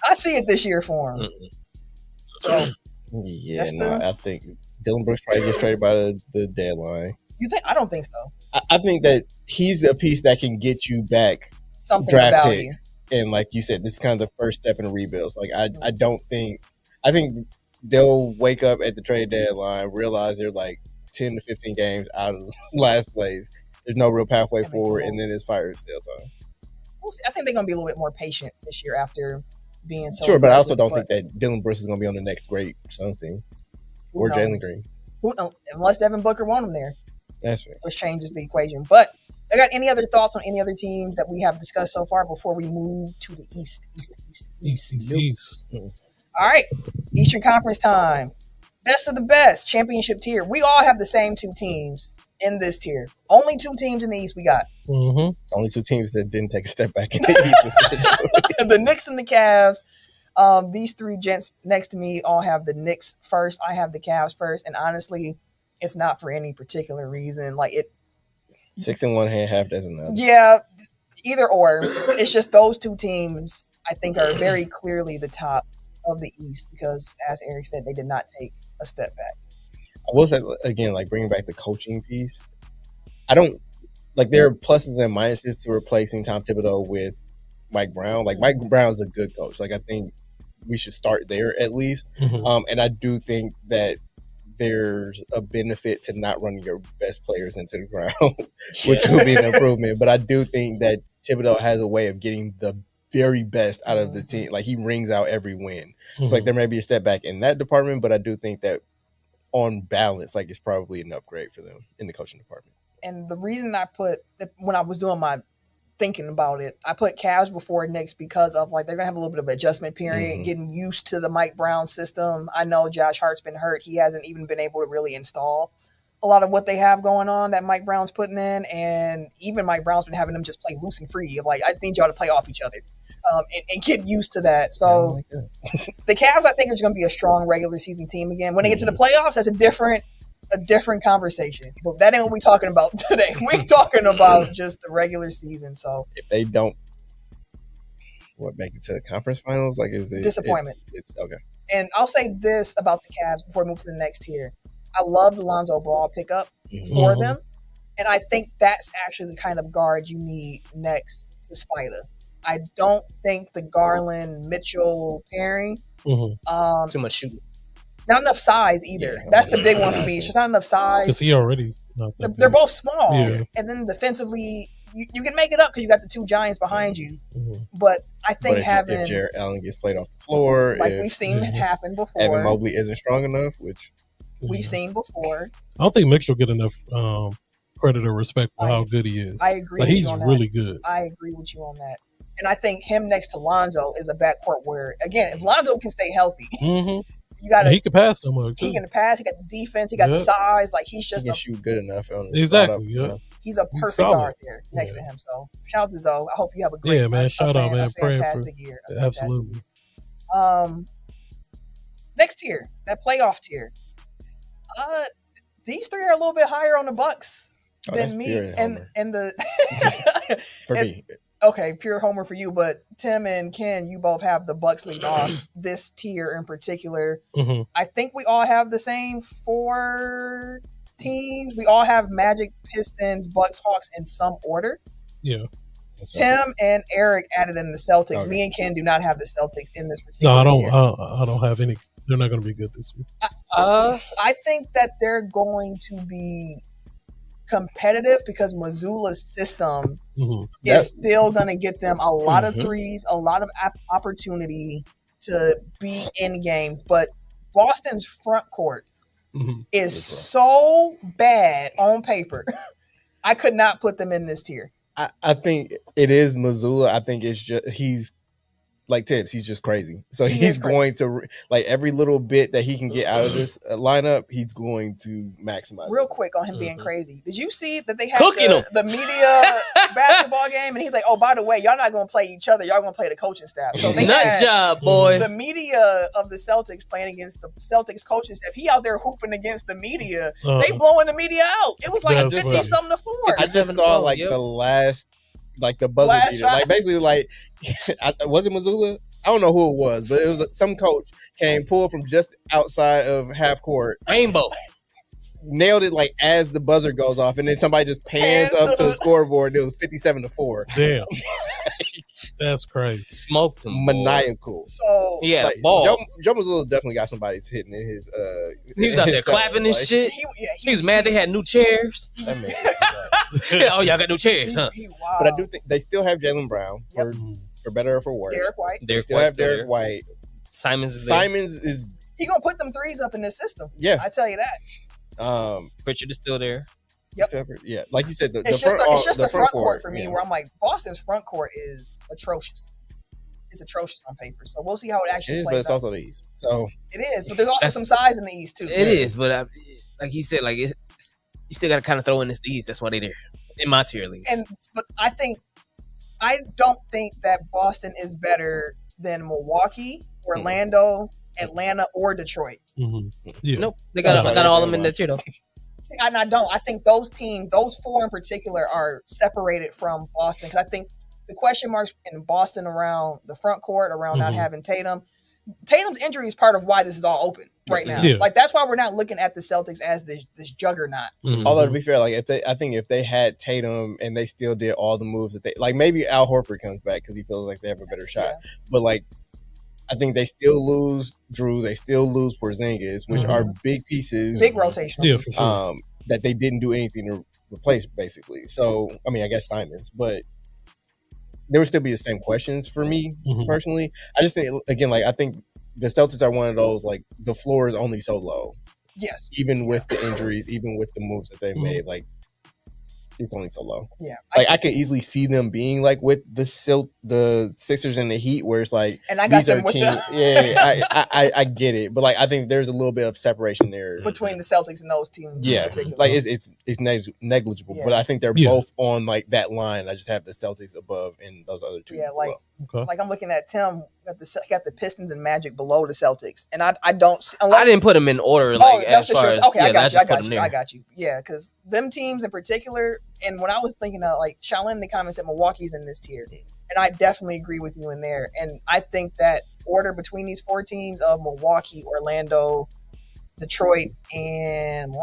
I see it this year for him. So I think Dylan Brooks probably gets traded by the deadline. You think? I don't think so. I think that he's a piece that can get you back something draft picks. And like you said, this is kind of the first step in the rebuild. So like I think they'll wake up at the trade deadline, realize they're like 10 to 15 games out of last place. There's no real pathway forward, and then it's fire sale time. I think they're going to be a little bit more patient this year after being so. Sure, but I also don't think that Dylan Brooks is going to be on the next great Suns team. Or Jalen Green. Unless Devin Booker want him there. That's right. Which changes the equation. But I got any other thoughts on any other team that we have discussed so far before we move to the East? All right. Eastern Conference time. Best of the best. Championship tier. We all have the same two teams in this tier. Only two teams in the East we got. Only two teams that didn't take a step back in the East. The Knicks and the Cavs. These three gents next to me all have the Knicks first. I have the Cavs first. And honestly, it's not for any particular reason. Like it. 6 in one hand, half dozen other. Yeah, either or. It's just those two teams I think are very clearly the top of the East because, as Eric said, they did not take a step back. I will say, again, like bringing back the coaching piece, I don't like there are pluses and minuses to replacing Tom Thibodeau with Mike Brown. Like Mike Brown's a good coach. Like I think we should start there at least. And I do think that there's a benefit to not running your best players into the ground, which will be an improvement. But I do think that Thibodeau has a way of getting the very best out of the team. Like he rings out every win. So like there may be a step back in that department, but I do think that on balance, like it's probably an upgrade for them in the coaching department. And the reason I put, when I was doing my thinking about it, I put Cavs before Knicks because of like they're gonna have a little bit of an adjustment period, getting used to the Mike Brown system. I know Josh Hart's been hurt; he hasn't even been able to really install a lot of what they have going on that Mike Brown's putting in, and even Mike Brown's been having them just play loose and free. Of like, I just need y'all to play off each other and get used to that. So the Cavs, I think, are going to be a strong regular season team again. When they get to the playoffs, that's a different conversation. But that ain't what we're talking about today. We're talking about just the regular season. So if they don't, make it to the conference finals? Like, is it disappointment? It's okay. And I'll say this about the Cavs before we move to the next tier. I love the Lonzo Ball pickup for them. And I think that's actually the kind of guard you need next to Spider. I don't think the Garland-Mitchell pairing. Too much shooting. Not enough size either. That's the big one for me. It's just not enough size. Because he already. They're both small. Yeah. And then defensively, you can make it up because you got the two giants behind you. But I think if Jarrett Allen gets played off the floor, like we've seen happen before, Evan Mobley isn't strong enough, which we've seen before. I don't think Mitchell get enough credit or respect for how good he is. I agree. With he's you on really that. good. I agree with you on that. And I think him next to Lonzo is a backcourt where, again, if Lonzo can stay healthy, you got he can pass them. He can pass. He got the defense. He got the size. Like he can shoot good enough. Exactly. He's a perfect guard there next to him. So shout out to Zoe. I hope you have a great, shout out, man. Fantastic year. Absolutely. Next tier, that playoff tier. These three are a little bit higher on the Bucks than me and the for me. Okay, pure homer for you, but Tim and Ken, you both have the Bucks lead off this tier in particular. I think we all have the same 4 teams. We all have Magic, Pistons, Bucks, Hawks in some order. Yeah. Tim and Eric added in the Celtics. Okay. Me and Ken do not have the Celtics in this particular tier. I don't have any. They're not going to be good this year. I think that they're going to be competitive because Missoula's system is still going to get them a lot of threes, a lot of opportunity to be in games. But Boston's front court is so bad on paper. I could not put them in this tier. I think it is Missoula. I think it's just he's like Tibbs. He's just crazy. So he's going to like every little bit that he can get out of this lineup. He's going to maximize. Real quick on him being crazy. Did you see that they had the media basketball game? And he's like, "Oh, by the way, y'all not going to play each other. Y'all going to play the coaching staff." So they nut job, boy. The media of the Celtics playing against the Celtics coaching staff. He out there hooping against the media. They blowing the media out. It was like 50-something to 4. I just saw like the last. Like the buzzer beater, like basically, like was it Missoula? I don't know who it was, but it was some coach came pulled from just outside of half court, rainbow, nailed it like as the buzzer goes off, and then somebody just pans up to the scoreboard. And it was 57-4. Damn, that's crazy. Smoked him, maniacal. So yeah, like, ball. Joe Missoula definitely got somebody hitting in his. He was out there clapping and shit. He was mad they had new chairs. Oh, y'all got new chairs, huh? But I do think they still have Jaylen Brown for better or for worse. Derek White. They still have Derek White. Simons is he gonna put them threes up in this system. Yeah, I tell you that. Pritchard is still there. Yep. Yeah, like you said, it's just the front court for me, where I'm like, Boston's front court is atrocious. It's atrocious on paper. So we'll see how it actually plays. But it's also the East. So it is, but there's also some size in the East too. It is, but like he said, like you still got to kind of throw in this the East. That's why they're there in my tier at least. But I don't think that Boston is better than Milwaukee, Orlando, Atlanta, or Detroit. Yeah. Nope, they got all of them in that tier though. And I don't. I think those teams, those 4 in particular, are separated from Boston because I think the question marks in Boston around the front court, around not having Tatum. Tatum's injury is part of why this is all open right now. Yeah. Like that's why we're not looking at the Celtics as this juggernaut. Although to be fair, like I think if they had Tatum and they still did all the moves that they like, maybe Al Horford comes back because he feels like they have a better shot. Yeah. But like, I think they still lose Drew. They still lose Porzingis, which are big pieces, big rotation. Yeah, for sure. That they didn't do anything to replace, basically. So I mean, I guess Simons, but there would still be the same questions for me personally. I just think, again, like I think the Celtics are one of those, like the floor is only so low. Yes. Even with the injuries, even with the moves that they've made, like it's only so low. Yeah, like I could easily see them being like with the Sixers and the Heat, where it's like, and I got these them are with teams. I get it, but like I think there's a little bit of separation there between the Celtics and those teams. Yeah, like it's negligible, but I think they're both on like that line. I just have the Celtics above and those other two. Yeah, like I'm looking at Tim got the Pistons and Magic below the Celtics, and I don't. I didn't put them in order. Like as far as okay, I got you. Yeah, because them teams in particular, and when I was thinking of like Shaolin in the comments that Milwaukee's in this tier, and I definitely agree with you in there. And I think that order between these 4 teams of Milwaukee, Orlando, Detroit, and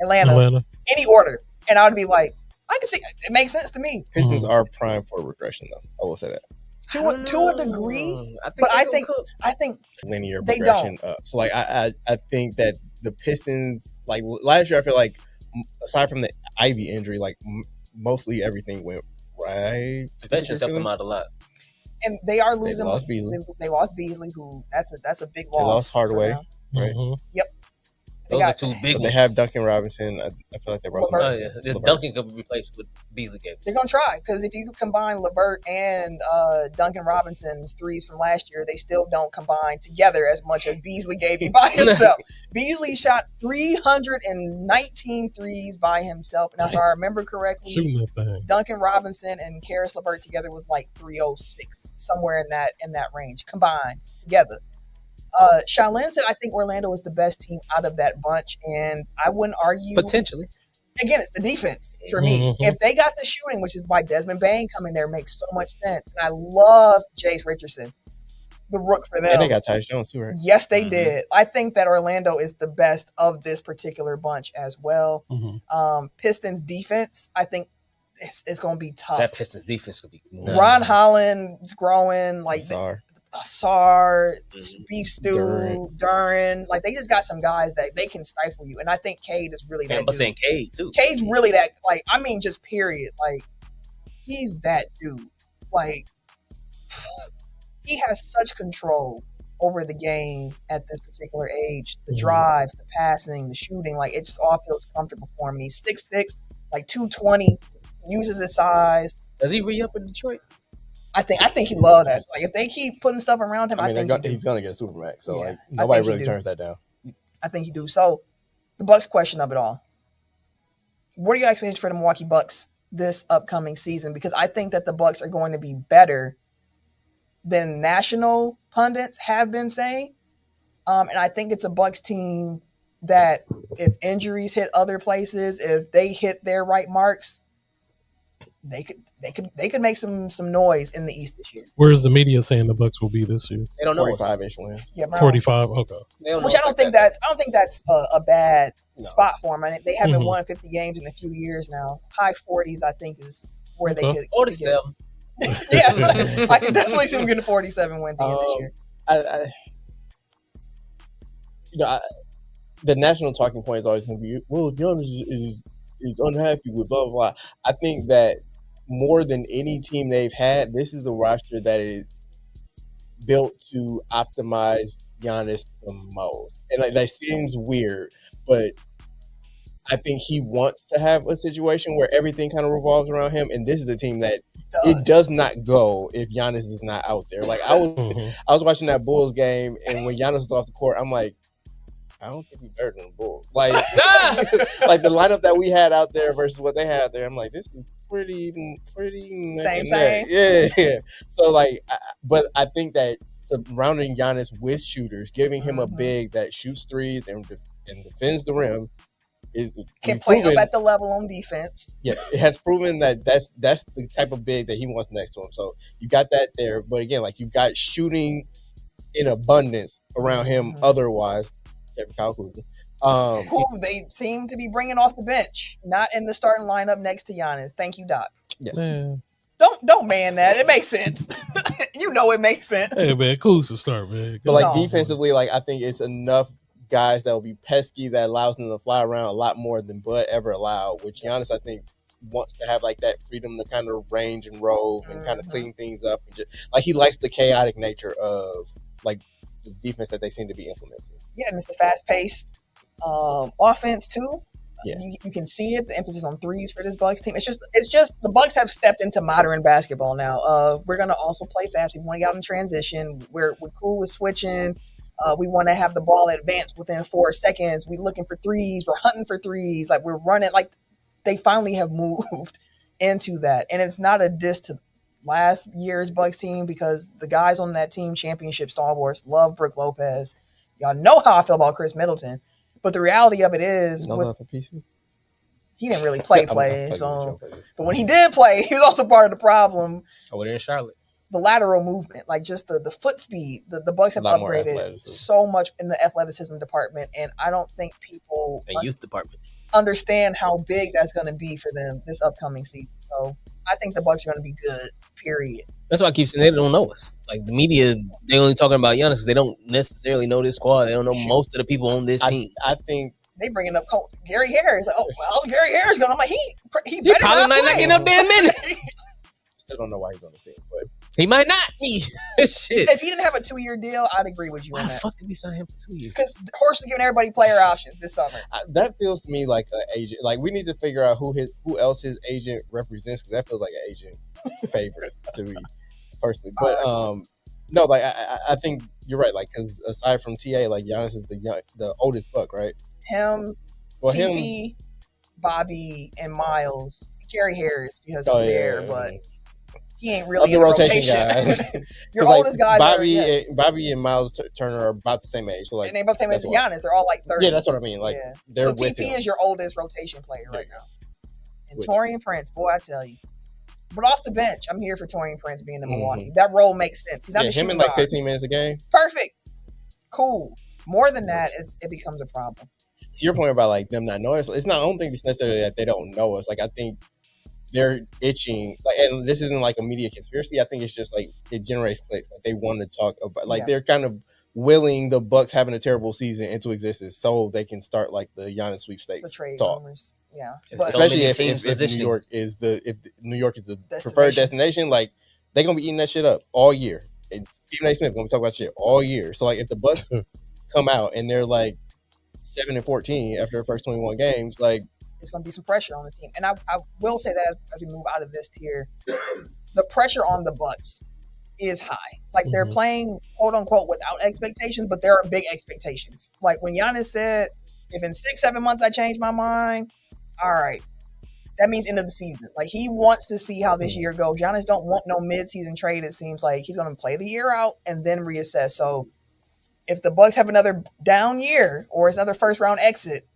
Atlanta, any order, and I would be like, I can see it makes sense to me. Pistons are prime for regression, though. I will say that to a degree, I think linear progression up. So like I think that the Pistons, like last year, I feel like aside from the Ivy injury, like mostly everything went right. Veterans helped them out a lot, and they are losing. They lost Beasley, who that's a big loss. They lost Hardaway, right? Yep. Those are 2 big ones. They have Duncan Robinson. I feel like they brought him. Duncan could be replaced with Beasley. They're going to try, because if you combine LeVert and Duncan Robinson's threes from last year, they still don't combine together as much as Beasley gave you by himself. Beasley shot 319 threes by himself. And if I remember correctly, Duncan Robinson and Karis LeVert together was like 306, somewhere in that range, combined together. Shaolin said, I think Orlando is the best team out of that bunch, and I wouldn't argue. Potentially. Again, it's the defense for me. If they got the shooting, which is why Desmond Bain coming there makes so much sense. And I love Jace Richardson, the rook for them. And they got Tyus Jones too, right? Yes, they did. I think that Orlando is the best of this particular bunch as well. Pistons defense, I think it's going to be tough. That Pistons defense could be nuts. Ron Holland's growing. Like Asar, Beef Stew, Duran. Like, they just got some guys that they can stifle you. And I think Cade is really that dude. I'm saying Cade, too. Cade's really that, like, I mean, just period. Like, he's that dude. Like, he has such control over the game at this particular age. The drives, the passing, the shooting. Like, it just all feels comfortable for him. And he's 6'6", like 220, uses his size. Does he re-up in Detroit? I think he loves that. Like, if they keep putting stuff around him, I think he's gonna get Supermax. So like nobody really turns that down. I think he do. So the Bucks question of it all. What are your expectations for the Milwaukee Bucks this upcoming season? Because I think that the Bucks are going to be better than national pundits have been saying. And I think it's a Bucks team that if injuries hit other places, if they hit their right marks, they could make some noise in the East this year. Where's the media saying the Bucks will be this year? They don't know. 45-ish wins. Yeah, 45. Okay. Which I don't think that's a bad spot for them. I mean, they haven't won 50 games in a few years now. High 40s, I think, is where they could. 47. Yes, I can definitely see them getting 47 wins again this year. The national talking point is always going to be, well, if Giannis is unhappy with blah, blah, blah. I think that more than any team they've had, this is a roster that is built to optimize Giannis the most. And that seems weird, but I think he wants to have a situation where everything kind of revolves around him. And this is a team that it does not go if Giannis is not out there. Like I was watching that Bulls game, and when Giannis was off the court, I'm like, I don't think he's better than the Bulls. Like, like the lineup that we had out there versus what they had out there, I'm like, this is pretty same. Yeah. So like, but I think that surrounding Giannis with shooters, giving him a big that shoots threes and defends the rim, can play up at the level on defense. Yeah, it has proven that that's the type of big that he wants next to him. So you got that there, but again, like you got shooting in abundance around him. Otherwise. Who they seem to be bringing off the bench, not in the starting lineup next to Giannis. Thank you, Doc. Yes. Man. Don't man that. It makes sense. You know it makes sense. Hey man, cool to start, man. But like defensively, like I think it's enough guys that will be pesky that allows them to fly around a lot more than Bud ever allowed. Which Giannis, I think, wants to have like that freedom to kind of range and roll and kind of clean things up. And just, like he likes the chaotic nature of like the defense that they seem to be implementing. Yeah, and it's a fast-paced offense too. You can see it. The emphasis on threes for this Bucks team. It's just the Bucks have stepped into modern basketball now. We're gonna also play fast. We want to get out in transition. We're cool with switching. We want to have the ball advance within 4 seconds. We're looking for threes. We're hunting for threes. Like, we're running. Like, they finally have moved into that. And it's not a diss to last year's Bucks team, because the guys on that team, championship stalwarts, love Brook Lopez. Y'all know how I feel about Chris Middleton. But the reality of it is, he didn't really play. But when he did play, he was also part of the problem. Over there in Charlotte. The lateral movement, like just the foot speed, the Bucks have upgraded so much in the athleticism department, and I don't think people youth department understand how big that's going to be for them this upcoming season. So I think the Bucks are going to be good. Period. That's why I keep saying they don't know us. Like, the media, they only talking about Giannis because they don't necessarily know this squad. They don't know most of the people on this team. I think they bringing up Gary Harris. Like, oh, well, Gary Harris going. I'm like, he probably might not get up there in minutes. Still don't know why he's on the team, but he might not be. Shit. If he didn't have a 2-year deal, I'd agree with you on that. Why the fuck did we sign him for 2 years? Because Horst is giving everybody player options this summer. That feels to me like an agent. Like, we need to figure out who else his agent represents, because that feels like an agent favorite to me personally. But no, like I think you're right. Like, because aside from TA, like, Giannis is the oldest Buck, right? TP, Bobby, and Miles. Gary Harris, because he's there, but he ain't really in the rotation. Guy. Your oldest guys Bobby and Miles Turner are about the same age. So, like, and they're both the same age as Giannis. They're all like 30. Yeah, that's what I mean. Like, they're with TP him. is your oldest rotation player right now. And Taurean Prince, boy, I tell you. But off the bench, I'm here for Taurean Prince being in Milwaukee. That role makes sense. He's not the him in like 15 minutes a game. Perfect. Cool. More than that, it becomes a problem. To your point about, like, them not knowing us, it's not. I don't think it's necessarily that they don't know us. Like, I think they're itching. Like, and this isn't like a media conspiracy. I think it's just like it generates clicks. Like, they want to talk about. Like, they're kind of willing the Bucks having a terrible season into existence so they can start like the Giannis sweepstakes the trade talk. Rumors. Yeah, but especially if New York is the preferred destination, like, they're gonna be eating that shit up all year. And Stephen A. Smith gonna be talking about shit all year. So, like, if the Bucks come out and they're like 7-14 after the first 21 games, like, it's going to be some pressure on the team. And I will say that as we move out of this tier, the pressure on the Bucks is high. Like, they're playing, quote unquote, without expectations, but there are big expectations. Like, when Giannis said, if in 6-7 months I change my mind, all right, that means end of the season. Like, he wants to see how this year goes. Giannis don't want no mid-season trade. It seems like he's going to play the year out and then reassess. So if the Bucks have another down year or it's another first-round exit,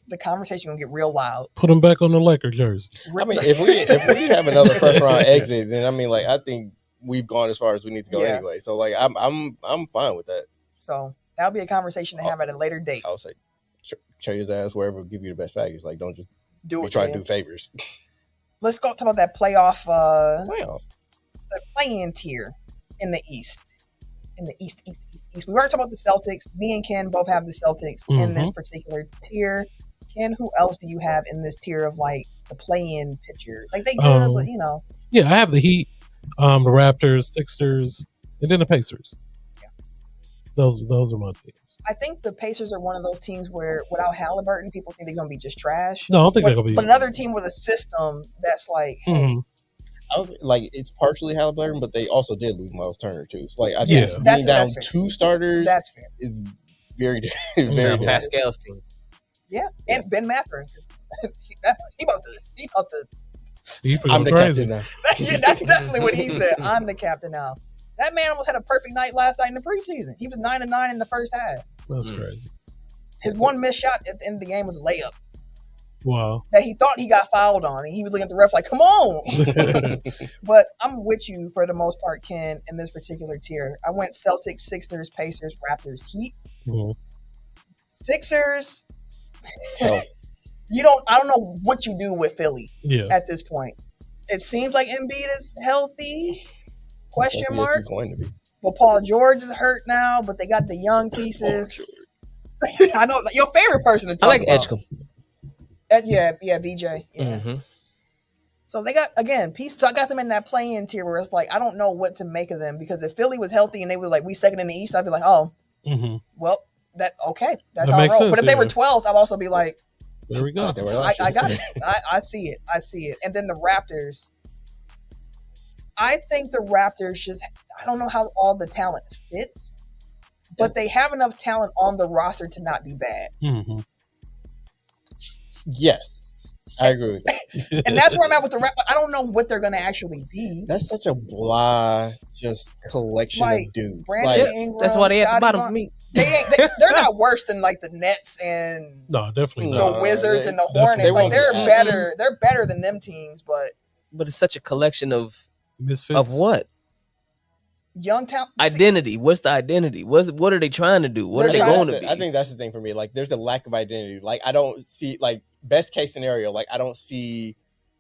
the conversation gonna get real loud. Put them back on the Lakers jersey. I mean, if we have another first round exit, then I mean, like, I think we've gone as far as we need to go anyway. So, like, I'm fine with that. So that'll be a conversation to have at a later date. I'll say, trade his ass wherever, give you the best package. Like, don't just try to do favors. Let's go talk about that playoff. The play-in tier in the East. In the East. We already talked about the Celtics. Me and Ken both have the Celtics in this particular tier. Ken, who else do you have in this tier of, like, the play-in picture? Like, they good, but, you know. Yeah, I have the Heat, the Raptors, Sixers, and then the Pacers. Yeah. Those are my teams. I think the Pacers are one of those teams where, without Halliburton, people think they're going to be just trash. No, I don't think they're going to be. But another team with a system that's like, hey, like, it's partially Halliburton, but they also did lose Miles Turner too. So, like, I think being down 2 starters is very, very Pascal's team. Yeah, and Ben Mathurin. he about to. I'm the captain now. Yeah, that's definitely what he said. I'm the captain now. That man almost had a perfect night last night in the preseason. He was 9-9 in the first half. That's crazy. His one missed shot at the end of the game was a layup. Wow. That he thought he got fouled on, and he was looking at the ref like, come on. But I'm with you for the most part, Ken, in this particular tier. I went Celtics, Sixers, Pacers, Raptors, Heat. Sixers, I don't know what you do with Philly at this point. It seems like Embiid is healthy, question mark. Yes, he's going to be. Well, Paul George is hurt now, but they got the young pieces. I know your favorite person to talk about. I like Edgecombe. Yeah, VJ. Yeah. So they got, again, pieces. So I got them in that play-in tier where it's like, I don't know what to make of them, because if Philly was healthy and they were like, we second in the East, I'd be like, oh, well, that's how I roll. But if they were 12th, I'd also be like, There we go. I got it. I see it. I see it. And then the Raptors. I think the Raptors just, I don't know how all the talent fits, but they have enough talent on the roster to not be bad. Mm-hmm. Yes. I agree with that. And that's where I'm at with the Raptors. I don't know what they're going to actually be. That's such a blah, just collection of dudes. Ingram, that's why they at the bottom for me. They're not worse than like the Nets and definitely the Wizards and the Hornets. Like they're better. They're better than them teams, but it's such a collection of misfits. Of what? Young talent. Identity. What's the identity? What are they trying to do? What are they going to be? I think that's the thing for me. Like, there's a lack of identity. Like, I don't see, like, best case scenario, like, I don't see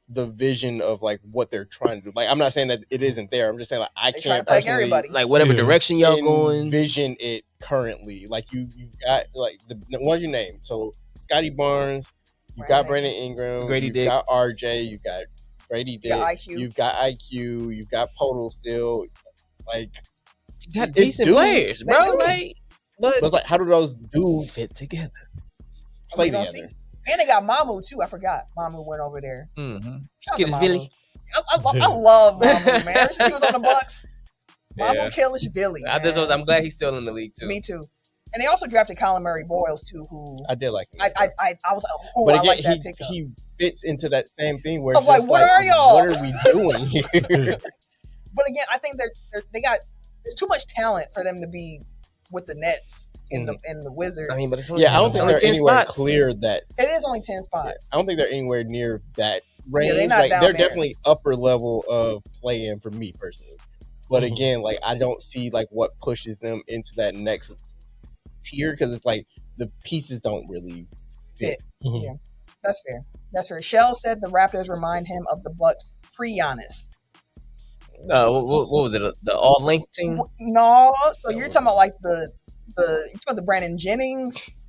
the vision of, like, what they're trying to do. Like, I'm not saying that it isn't there. I'm just saying, like, I can't personally, like, whatever direction y'all going, envision it currently. Like, you got, like, the ones you named. So, Scotty Barnes, you got Brandon Ingram, Grady you Dick, got RJ, you got Grady Dick, you've got IQ, you've got Podol still. Like, you got decent players, bro. Like, but it's like, how do those dudes fit together? Play together. And they got Mamu too. I forgot Mamu went over there. Get his Billy. I love Mamu, man. Ever since he was on the Bucks, Mamu Killish Billy. I'm glad he's still in the league too. Me too. And they also drafted Colin Murray Boyles too, who I did like him. I was like, oh, but again, I like that pickup. He fits into that same thing where it's like, what are y'all? What are we doing here? But again, I think there's too much talent for them to be with the Nets and the Wizards. I mean, but it's only, I don't think they're anywhere clear that it is only 10 spots. I don't think they're anywhere near that range. Yeah, they're definitely upper level of play-in for me personally. But again, like, I don't see like what pushes them into that next tier because it's like the pieces don't really fit. Yeah, that's fair. That's fair. Shell said the Raptors remind him of the Bucks pre-Giannis. What was it? The all-length team? No. So you're talking about like the Brandon Jennings,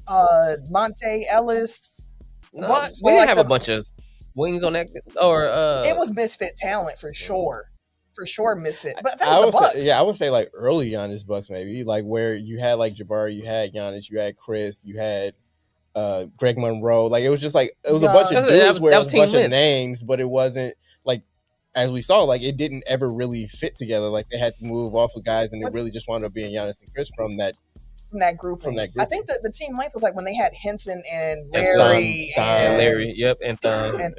Monte Ellis. Bucks. We didn't have a bunch of wings on that, or it was misfit talent for sure. For sure, misfit. But that was the Bucks. I would say like early Giannis Bucks maybe, like where you had like Jabari, you had Giannis, you had Chris, you had Greg Monroe. Like it was just like it was a bunch of dudes where it was a bunch of names, but it wasn't like. As we saw, like it didn't ever really fit together. Like they had to move off of guys, and it really just wound up being Giannis and Chris from that group. I think that the team length was like when they had Henson and Larry and Larry, and Thon. And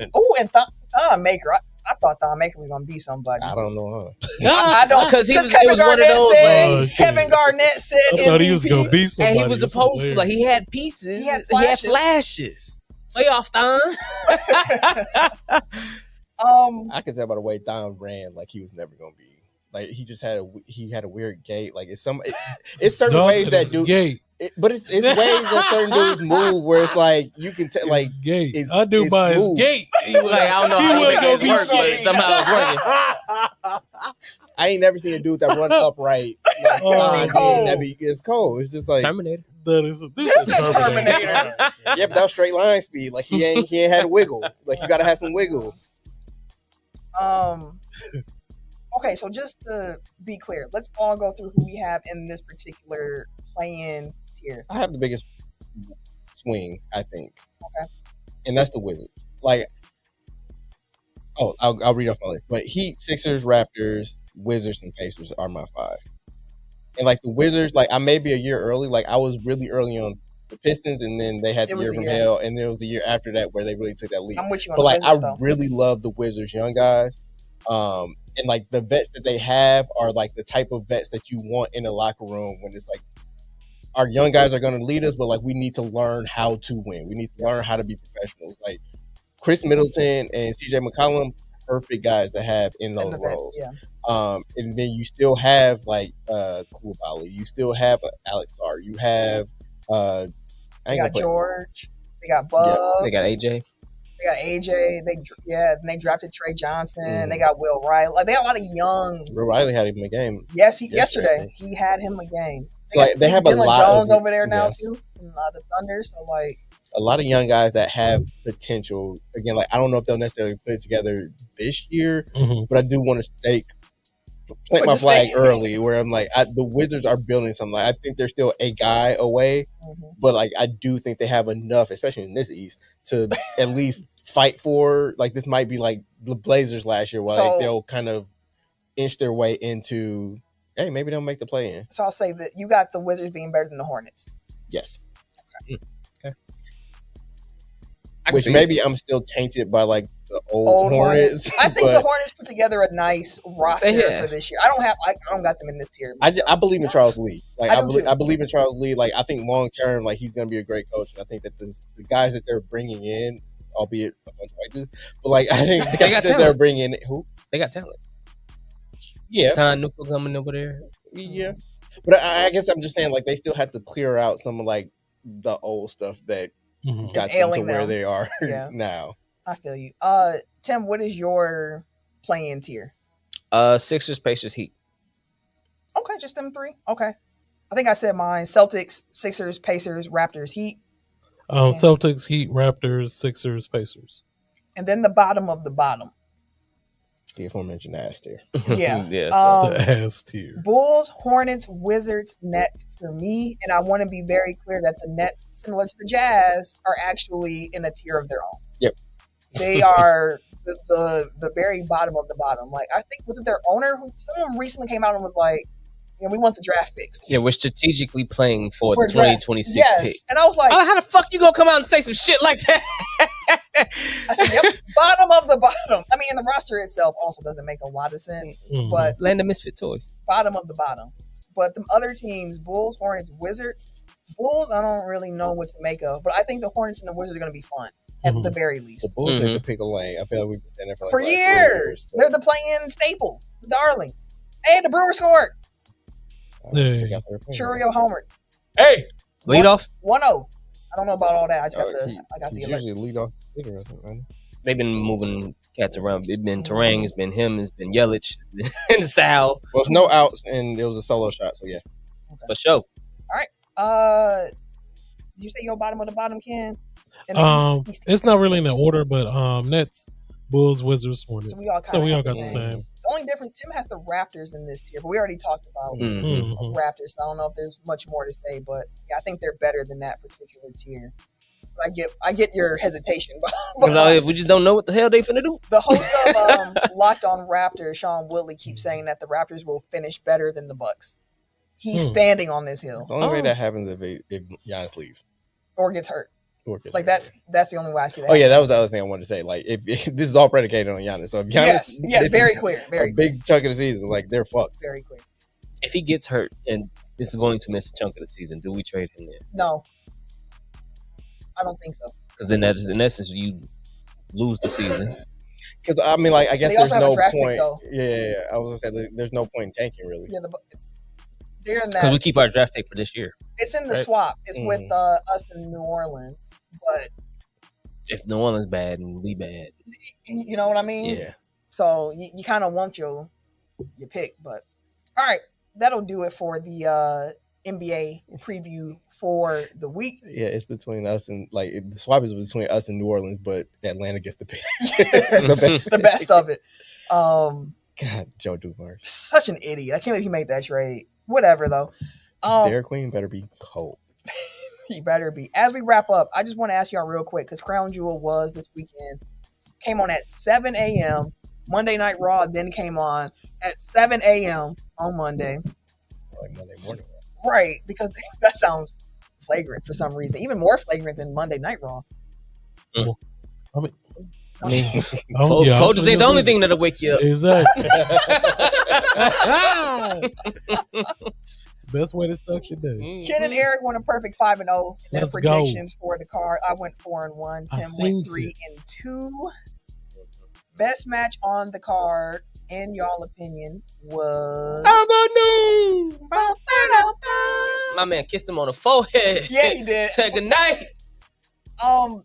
Thon Maker. I thought Thon Maker was gonna be somebody. I don't know. I don't because Kevin Garnett said. Kevin Garnett said I thought he was gonna be somebody. And he was supposed to. Like he had pieces. He had flashes. Playoff Thon. I could tell by the way Thon ran, like he was never gonna be. Like he just had a weird gait. Like it's certain ways that dude. But it's ways that certain dudes move where it's like you can tell like it's I do by his gait. He was like I don't know how he makes it work, but somehow it's working. I ain't never seen a dude that run upright. Like, it's cold. It's just like Terminator. This is Terminator. Yeah, but that was straight line speed. Like he ain't had a wiggle. Like you gotta have some wiggle. Okay, so just to be clear, let's all go through who we have in this particular play-in tier. I have the biggest swing, I think. Okay. And that's the Wizards. Like, I'll read off my list. But Heat, Sixers, Raptors, Wizards, and Pacers are my 5. And like the Wizards, like I may be a year early. Like I was really early on the Pistons, and then they had the year from hell, and then it was the year after that where they really took that lead. I'm with you on but like Wizards, I really love the Wizards young guys, and like the vets that they have are like the type of vets that you want in a locker room when it's like our young guys are going to lead us, but like we need to learn how to win. We need to learn how to be professionals. Like Chris Middleton and CJ McCollum, perfect guys to have in those roles. Yeah. And then you still have like Koulibaly, you still have Alex R, you have they got George, they got Bub, they got AJ. They got AJ. They drafted Trey Johnson. They got Will Riley. Like they got a lot of young. Will Riley had him a game. Yes, yesterday he had him a game. They have Dylan a lot Jones over there now too. The Thunder. So like a lot of young guys that have potential. Again, like I don't know if they'll necessarily put it together this year, but I do want to stake plant my flag early, where I'm like, the Wizards are building something. Like, I think they're still a guy away, but like I do think they have enough, especially in this East, to at least fight for. Like this might be like the Blazers last year, where like they'll kind of inch their way into. Hey, maybe they'll make the play in. So I'll say that you got the Wizards being better than the Hornets. Yes. Okay. Which maybe I'm still tainted by like the old Hornets. I think the Hornets put together a nice roster for this year. I don't got them in this tier. I believe in Charles Lee. Like I believe in Charles Lee. Like I think long term, like he's gonna be a great coach. And I think that the guys that they're bringing in, albeit a bunch of white dudes, but like I think the guys that they're bringing in, who they got talent. Yeah, Nuka coming over there. Yeah, but I guess I'm just saying like they still have to clear out some of like the old stuff that got them to where they are now. I feel you. Tim, what is your play-in tier? Sixers, Pacers, Heat. Okay, just them three. Okay, I think I said mine: Celtics, Sixers, Pacers, Raptors, Heat. Celtics, Heat, Raptors, Sixers, Pacers, and then the bottom of the bottom. The aforementioned ass tier. Yeah. The ass tier. Bulls, Hornets, Wizards, Nets for me. And I want to be very clear that the Nets, similar to the Jazz, are actually in a tier of their own. Yep. They are the very bottom of the bottom. Like, I think, was it their owner? Someone recently came out and was like, we want the draft picks. Yeah, we're strategically playing for the 2026 pick. And I was like, how the fuck you gonna come out and say some shit like that? I said, yep, bottom of the bottom. I mean, the roster itself also doesn't make a lot of sense, but land of misfit toys. Bottom of the bottom. But the other teams, Bulls, Hornets, Wizards. Bulls, I don't really know what to make of, but I think the Hornets and the Wizards are going to be fun at the very least. The Bulls need to pick a lane. I feel like we've been saying that for years. They're the play-in staple, the darlings. Hey, the Brewers scored. Churio homered. Hey, lead off 1-0. I don't know about all that. I got the alert. Usually lead off. They've been moving cats around. It's been Terang, it's been him, it's been Yelich, it's been Sal. Well, it's no outs, and it was a solo shot, so yeah. Okay. For sure. All right. Did you say your bottom of the bottom, Ken? It's not really in the order, but Nets, Bulls, Wizards, Hornets. So we all got the same. The only difference, Tim has the Raptors in this tier, but we already talked about Raptors, so I don't know if there's much more to say, but yeah, I think they're better than that particular tier. But I get your hesitation. We just don't know what the hell they finna do. The host of Locked On Raptors, Sean Woodley, keeps saying that the Raptors will finish better than the Bucks. He's standing on this hill. The only way that happens if Giannis leaves. Or gets hurt. Like that's the only way I see that. Oh yeah, that was the other thing I wanted to say. Like if this is all predicated on Giannis, so if Giannis, yes, very clear, very big chunk of the season, like they're fucked. Very clear. If he gets hurt and is going to miss a chunk of the season, do we trade him then? No, I don't think so. Because then in essence you lose the season. Because I mean, like I guess there's no point. Yeah, I was gonna say there's no point in tanking really. Yeah, because we keep our draft pick for this year. It's in the swap. It's with us in New Orleans. But if New Orleans bad and we bad, you know what I mean? Yeah. So you kind of want your pick. But all right, that'll do it for the NBA preview for the week. Yeah, it's between us and the swap is between us and New Orleans, but Atlanta gets the pick. the best of it. God, Joe Dumars. Such an idiot. I can't believe he made that trade. Whatever, though. Dairy Queen better be cold. He better be. As we wrap up, I just want to ask y'all real quick, because Crown Jewel was this weekend. Came on at 7 a.m. Monday Night Raw then came on at 7 a.m. on Monday. Like Monday morning. Right, because that sounds flagrant for some reason. Even more flagrant than Monday Night Raw. I mean, Folgers ain't the only thing that'll wake you up. Exactly. Best way to start your day. Ken and Eric won a perfect 5-0 in their predictions for the card. I went 4-1. Tim went 3-2. Best match on the card, in y'all opinion, was my man kissed him on the forehead. Yeah, he did. Said good night. I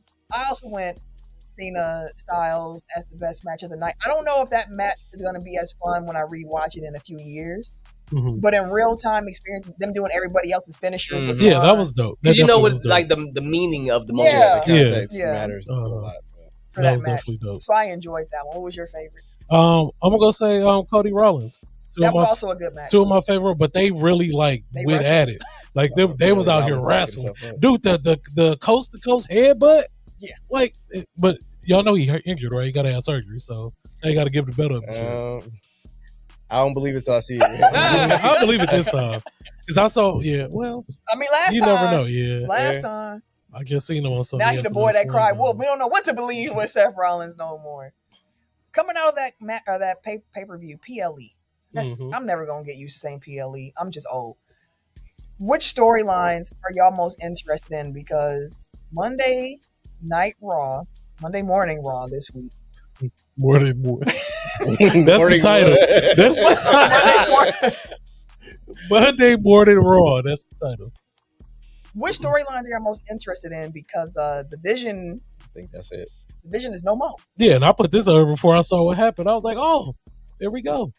also went Cena Styles as the best match of the night. I don't know if that match is going to be as fun when I rewatch it in a few years. But in real time experience, them doing everybody else's finishers was fun. That was dope. Because you know what, like the meaning of the moment. The context matters a lot. For that match. Dope. So I enjoyed that one. What was your favorite? I'm gonna go say Cody Rollins. That was also a good match. Two of my favorite, but they really went at it. Like they was out here wrestling. Dude, the coast to coast headbutt. Yeah. But y'all know he injured, right? He got to have surgery, so they got to give the belt up. I don't believe it till I see it. I believe it this time. Because I saw, well. I mean, last time. You never know, yeah. Last time. I just seen him on something. Now he the boy that cried wolf. We don't know what to believe with Seth Rollins no more. Coming out of that pay-per-view, PLE. I'm never going to get used to saying PLE. I'm just old. Which storylines are y'all most interested in? Because Monday morning Raw this week. Morning. That's the title. That's the title. Monday Morning Raw. That's the title. Which storylines are y'all most interested in? Because the Vision. I think that's it. The Vision is no more. Yeah, and I put this over before I saw what happened. I was like, oh, there we go.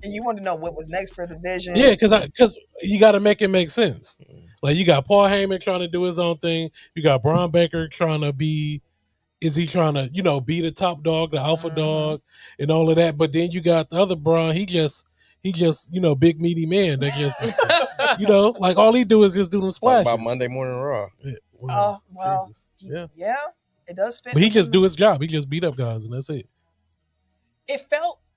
And you want to know what was next for the Vision? Yeah, because you got to make it make sense. Like you got Paul Heyman trying to do his own thing. You got Braun Baker trying to be. Is he trying to, be the top dog, the alpha dog, and all of that? But then you got the other Braun. He just, big meaty man. That just, like all he do is just do them splashes. Talk about Monday Morning Raw. Yeah, yeah, it does fit. But he just do his job. He just beat up guys, and that's it.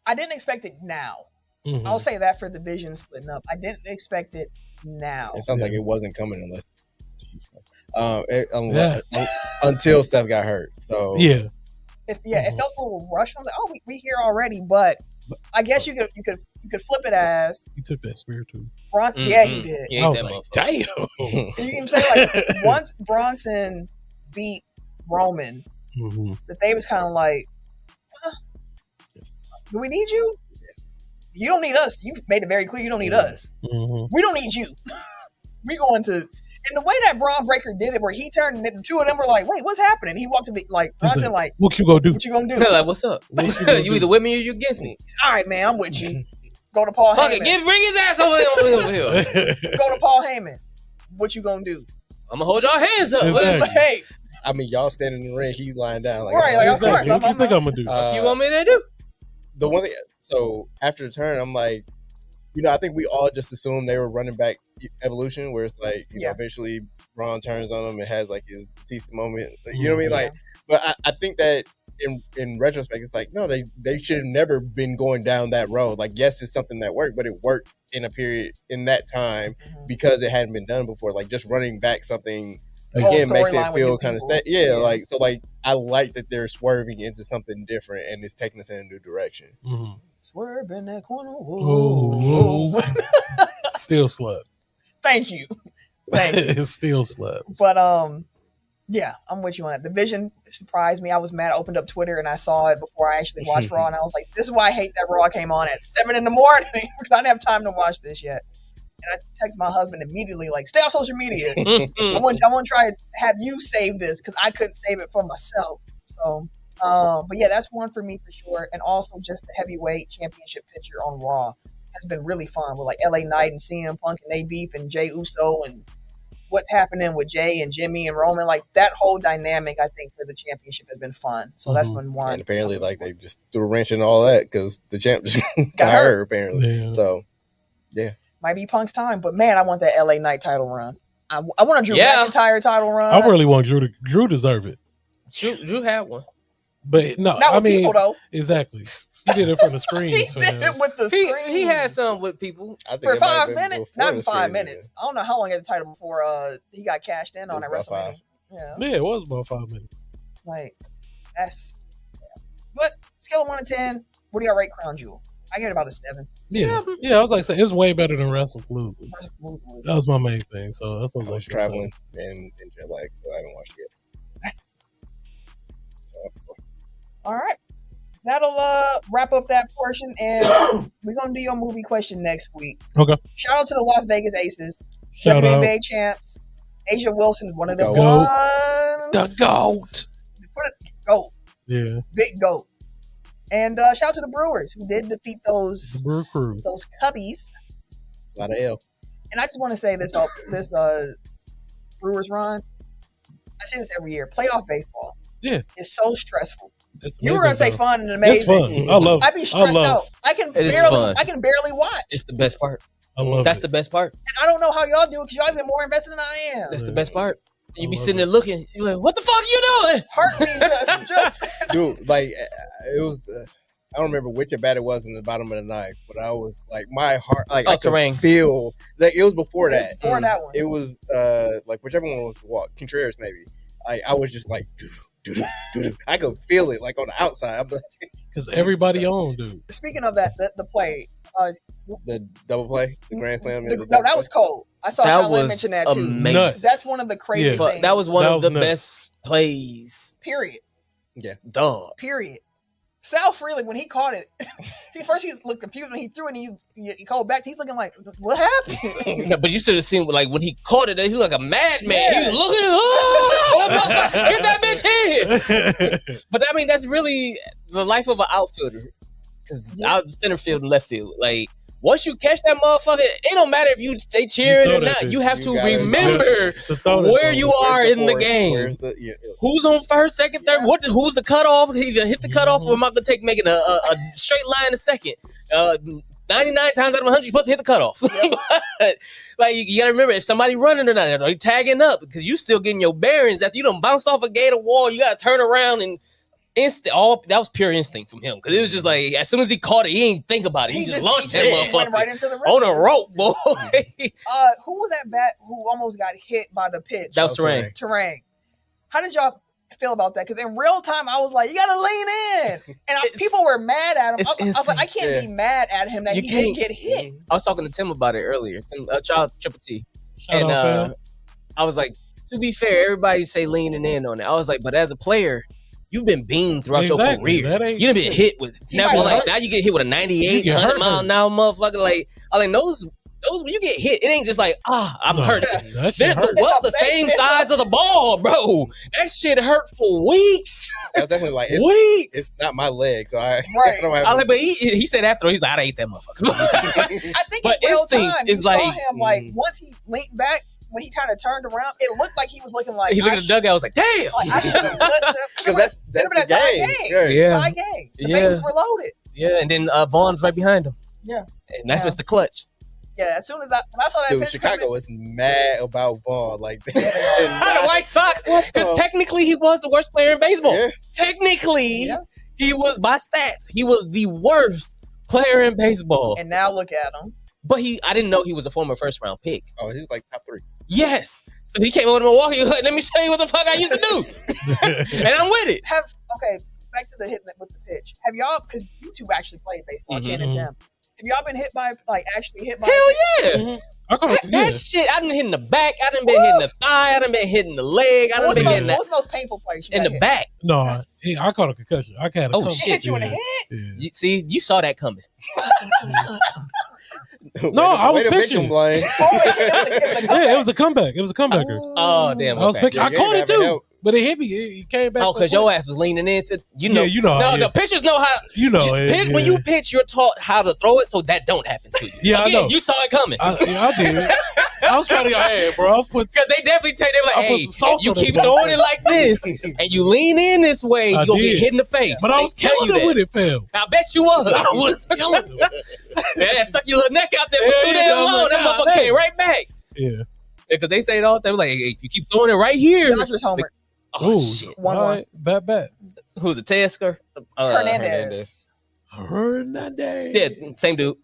I didn't expect it now. Mm-hmm. I'll say that for the Vision splitting up. I didn't expect it now. It sounds like it wasn't coming unless. Until Steph got hurt. So it felt a little rushed. I'm like, oh, we here already, but I guess you could flip it as he took that spear too. Yeah, he did. I was like, damn. You can say once Bronson beat Roman, that they was kind of like, do we need you? You don't need us. You made it very clear you don't need us. We don't need you. We going to. And the way that Braun Breaker did it, where he turned and the two of them were like, wait, what's happening? He walked to me like, Bronson, like, what you gonna do? What you gonna do? Like, what's up? You either with me or you against me. All right, man, I'm with you. Go to Paul Heyman. Bring his ass over here. Go to Paul Heyman. What you gonna do? I'm gonna hold y'all hands up. Exactly. Hey, I mean, y'all standing in the ring, he lying down. Like, right, like, of course. What you think I'm gonna do? What you want me to do? The one thing, so after the turn, I'm like, I think we all just assumed they were running back Evolution, where it's like, eventually Braun turns on him and has like his Batista moment. You know what I mean? Like, but I think that in retrospect, it's like, no, they should have never been going down that road. Like, yes, it's something that worked, but it worked in a period in that time because it hadn't been done before. Like, just running back something again makes it feel kind of like, so like I like that they're swerving into something different and it's taking us in a new direction. Swerve in that corner. Whoa. Still slept. Thank you. It still slept. But yeah, I'm with you on that. The Vision surprised me. I was mad. I opened up Twitter and I saw it before I actually watched Raw, and I was like, this is why I hate that Raw came on at 7 a.m. because I didn't have time to watch this yet. And I texted my husband immediately, like, stay on social media. I want to try to have you save this because I couldn't save it for myself. So, but yeah, that's one for me for sure. And also just the heavyweight championship picture on Raw has been really fun with like LA Knight and CM Punk and they beef and Jey Uso and what's happening with Jay and Jimmy and Roman. Like that whole dynamic, I think, for the championship has been fun. So that's been one. And apparently, like they just threw a wrench in all that because the champ just got hurt apparently. Yeah. So, yeah. Might be Punk's time, but man, I want that LA Knight title run. I want a Drew McIntyre title run. I really want Drew deserve it. Drew had one. But no, not with people though. Exactly. He did it from the screens. He did it with the screens. He had some with people. For 5 minutes. Not in 5 minutes. I don't know how long he had the title before he got cashed in on at WrestleMania. Yeah, it was about 5 minutes. Like, that's... Yeah. But, scale of 1 to 10, what do y'all rate Crown Jewel? I give it about a 7. Yeah, I was like, it's way better than WrestlePalooza. That was my main thing, so that's what I was traveling in jet lag, so I haven't watched it yet. All right. That'll wrap up that portion, and we're going to do your movie question next week. Okay. Shout out to the Las Vegas Aces. WNBA champs. Asia Wilson, one of the ones. The GOAT. GOAT. Yeah. Big GOAT. And shout out to the Brewers, who did defeat those Cubbies. A lot of L. And I just want to say this Brewers run, I say this every year, playoff baseball. Yeah. It's so stressful. You were gonna say fun and amazing. It's fun. I love. I'd be stressed out. I can barely watch. It's the best part. That's the best part. And I don't know how y'all do it because y'all even more invested than I am. That's the best part. You be sitting there looking. You're like, what the fuck you doing? Heart me just. Dude, like it was. I don't remember which at bat it was in the bottom of the ninth, but I was like, my heart, like I could feel. Like it was before that. Before that one. It was like whichever one was the walk, Contreras maybe. I was just like, I could feel it like on the outside. Because everybody on, dude. Speaking of that, the play, the double play, the grand slam. No, that was cold. I saw Shaolin mention that too. Amazing. That's one of the craziest things. That was one of the best plays. Period. Yeah. Dog. Period. Sal Freely, when he caught it, he looked confused when he threw it and he called back. He's looking like, what happened? No, but you should have seen, like, when he caught it, he was like a madman. Yeah. He was looking, oh, get that bitch here. But, I mean, that's really the life of an outfielder. Because out center field and left field, like, once you catch that motherfucker, it don't matter if you stay cheering or not. You have to remember where you are in the game. Who's on first, second, third? Who's the cutoff? He either hit the cutoff or am I going to making a straight line a second? 99 times out of 100, you're supposed to hit the cutoff. But, like, you got to remember, if somebody running or not, are you tagging up? Because you still getting your bearings. After you done bounced off a gator wall, you got to turn around and that was pure instinct from him, because it was just like as soon as he caught it, he didn't think about it. He just launched that motherfucker went right into the on a rope, boy. Who was that bat who almost got hit by the pitch? That was Terang. How did y'all feel about that? Because in real time, I was like, you gotta lean in, and people were mad at him. I was like, I can't be mad at him that he didn't get hit. I was talking to Tim about it earlier. Tim, Triple T, and I was like, to be fair, everybody say leaning in on it. I was like, but as a player, you've been beamed throughout your career. You done been hit with example like now you get hit with a 98, 100 mile an hour motherfucker. Like I think those when you get hit, it ain't just like I'm hurt. The same size of the ball, bro. That shit hurt for weeks. That's definitely like weeks. It's not my leg, so I don't have. But he said after he's like, I ate that motherfucker. I think in real time, you saw him like once he leaned back. When he kind of turned around, it looked like he was looking like he looked at the dugout. I was like, "Damn!" Like, I should have that's the game. Tie game. The bases were loaded. Yeah, and then Vaughn's right behind him. Yeah, and that's Mr. Clutch. Yeah, as soon as I saw that pitch, Chicago was mad about Vaughn. Like the White Sox, because technically he was the worst player in baseball. Yeah. Technically, he was by stats. He was the worst player in baseball. And now look at him. But I didn't know he was a former first round pick. Oh, he was like top 3. Yes. So he came over to Milwaukee. He was like, let me show you what the fuck I used to do. And I'm with it. Back to the hit with the pitch. Have y'all, because you two actually played baseball, Ken and Tim. Have y'all been hit by, actually hit by? Hell yeah. That shit, I done hit in the back. I done been hitting the thigh. I done been hitting the leg. I done been hitting What was the most painful place in the back? No, I caught a concussion. I caught a shit. Hit you in the head? Yeah. You saw that coming. No, I was pitching. It was a comeback. It was a comebacker. Oh, damn. I was pitching. I caught it too. But it hit me. It came back. Oh, because your ass was leaning into, No, the pitchers know how. When you pitch, you're taught how to throw it so that don't happen to you. Yeah, again, I know. You saw it coming. I did. I was trying to go ahead, bro. Because they definitely tell you, like, hey, you keep throwing it like this, and you lean in this way, you're going to get hit in the face. But I was killing it with it, fam. I bet you was. I was killing it. Stuck your little neck out there for too damn long. That motherfucker came right back. Yeah. Because they say it all the time, like, hey, if you keep throwing it right here. Josh was homer. Oh, shit. 1-1. Bet. Who's it, Tesker? Hernandez. Yeah, same dude.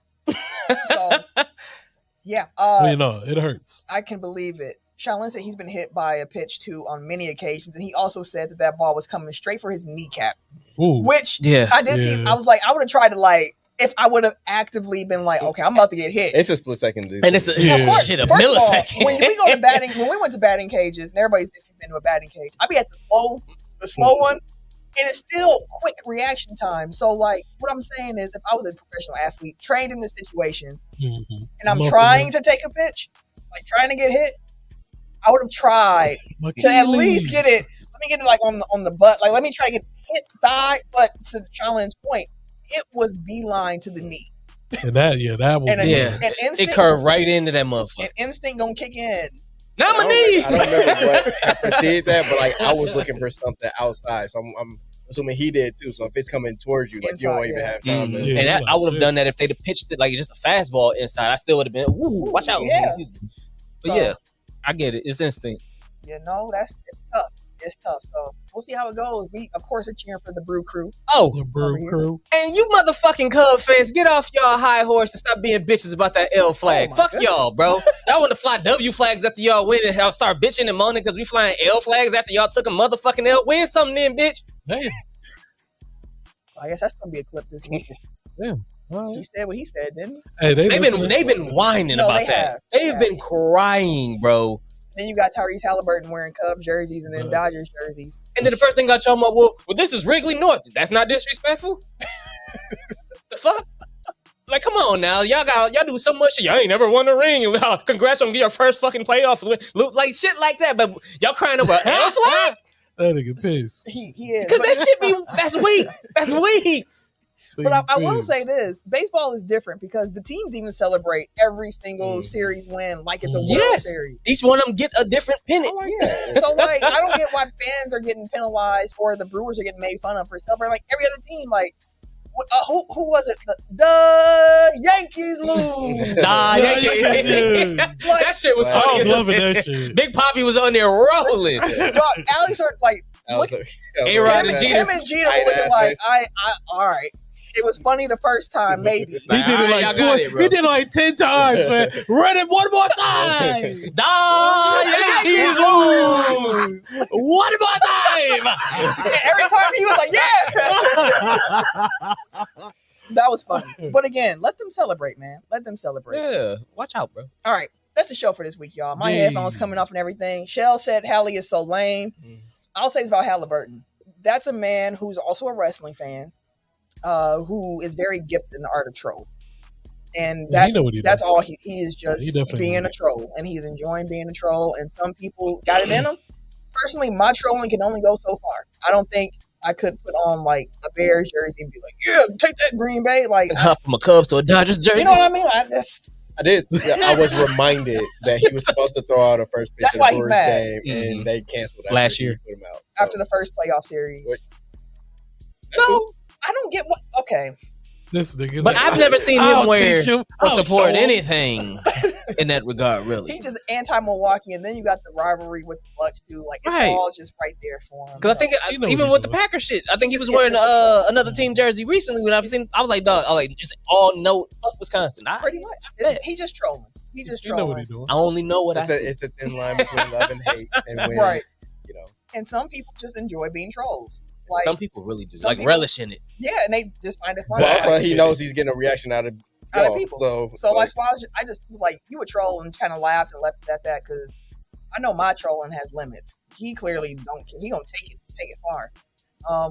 So, yeah. It hurts. I can believe it. Shaolin said he's been hit by a pitch too on many occasions, and he also said that ball was coming straight for his kneecap. Ooh. Which I did see. I was like, I would have tried to if I would have actively been like, okay, I'm about to get hit. It's a split second, dude. And it's a millisecond. When we go to batting, when we went to batting cages, and everybody's been to a batting cage, I'd be at the slow one, and it's still quick reaction time. So, what I'm saying is, if I was a professional athlete trained in this situation, and I'm trying to take a pitch, trying to get hit, I would have tried to at least get it. Let me get it on the butt. Let me try to get hit thigh. But to Shaolin's point, it was beeline to the knee. And that was it curved right into that motherfucker. And instinct gonna kick in. Not my knee. I don't remember what preceded that, but I was looking for something outside. So I'm assuming he did too. So if it's coming towards you, like you don't even have time. Mm-hmm. And I would have done that if they'd have pitched it like just a fastball inside. I still would have been, ooh, watch out. Yeah. But yeah, I get it. It's instinct. You know, it's tough. It's tough. So we'll see how it goes. We, of course, are cheering for the Brew Crew. Oh, the Brew Crew. And you motherfucking Cub fans, get off y'all high horse and stop being bitches about that L flag. Fuck goodness. Y'all, bro. Y'all want to fly W flags after y'all win and I'll start bitching and moaning because we flying L flags after y'all took a motherfucking L. Win something then, bitch. Damn. I guess that's gonna be a clip this week. Damn. Right. He said what he said, didn't he? Hey, they've been whining about that. They've been crying, bro. Then you got Tyrese Halliburton wearing Cubs jerseys and then Dodgers jerseys. And then the first thing I told him, well, this is Wrigley North. That's not disrespectful. The fuck? Like, come on now. Y'all do so much shit. Y'all ain't never won a ring. Congrats on your first fucking playoff. Like shit like that. But y'all crying over L flag? That nigga pissed. He is. Because that shit that's weak. That's weak. But I will say this. Baseball is different because the teams even celebrate every single series win like it's a World Series. Each one of them get a different pennant. So, like, I don't get why fans are getting penalized or the Brewers are getting made fun of for celebrating like every other team. Like, who was it? The Yankees lose. Yankees. Like, that shit was funny. I was loving that shit. Big Papi was on there rolling. Alex started like, A-Rod and Jeter. Him and Jeter were looking like, all right. It was funny the first time, maybe. He did it like 10 times, man. Run it one more time. Yankees lose. One more time. Every time he was like, yeah. That was funny. But again, let them celebrate, man. Let them celebrate. Yeah. Watch out, bro. All right. That's the show for this week, y'all. My headphones coming off and everything. Shell said Hallie is so lame. I'll say this about Halliburton. That's a man who's also a wrestling fan. Who is very gifted in the art of troll. And that's all he is, just being a troll. And he's enjoying being a troll. And some people got it in him. Personally, my trolling can only go so far. I don't think I could put on like a Bears jersey and be like, yeah, take that Green Bay. Like, from a Cubs to a Dodgers jersey. You know what I mean? I did. Yeah, I was reminded that he was supposed to throw out a first pitch in the Brewers game, and they canceled that last year. Put him out, after the first playoff series. I don't get what. Okay. This nigga. But I've never seen him wear or support anything in that regard, really. He just anti-Milwaukee, and then you got the rivalry with the Bucks, too. Like, it's all just right there for him. Because I think, even with the Packers shit, I think he was wearing another team jersey recently when I was like, dog, just all no, fuck Wisconsin. Pretty much. He's just trolling. He's just trolling. You know what he's doing. I only know what I see. It's a thin line between love and hate. And when, right. And some people just enjoy being trolls. Like, some people really do, like relish in it. Yeah, and they just find it funny. Well, also, he knows he's getting a reaction out of people. So like, I just was like, you a troll, and kind of laughed and left it at that because I know my trolling has limits. He clearly don't. He gonna take it far.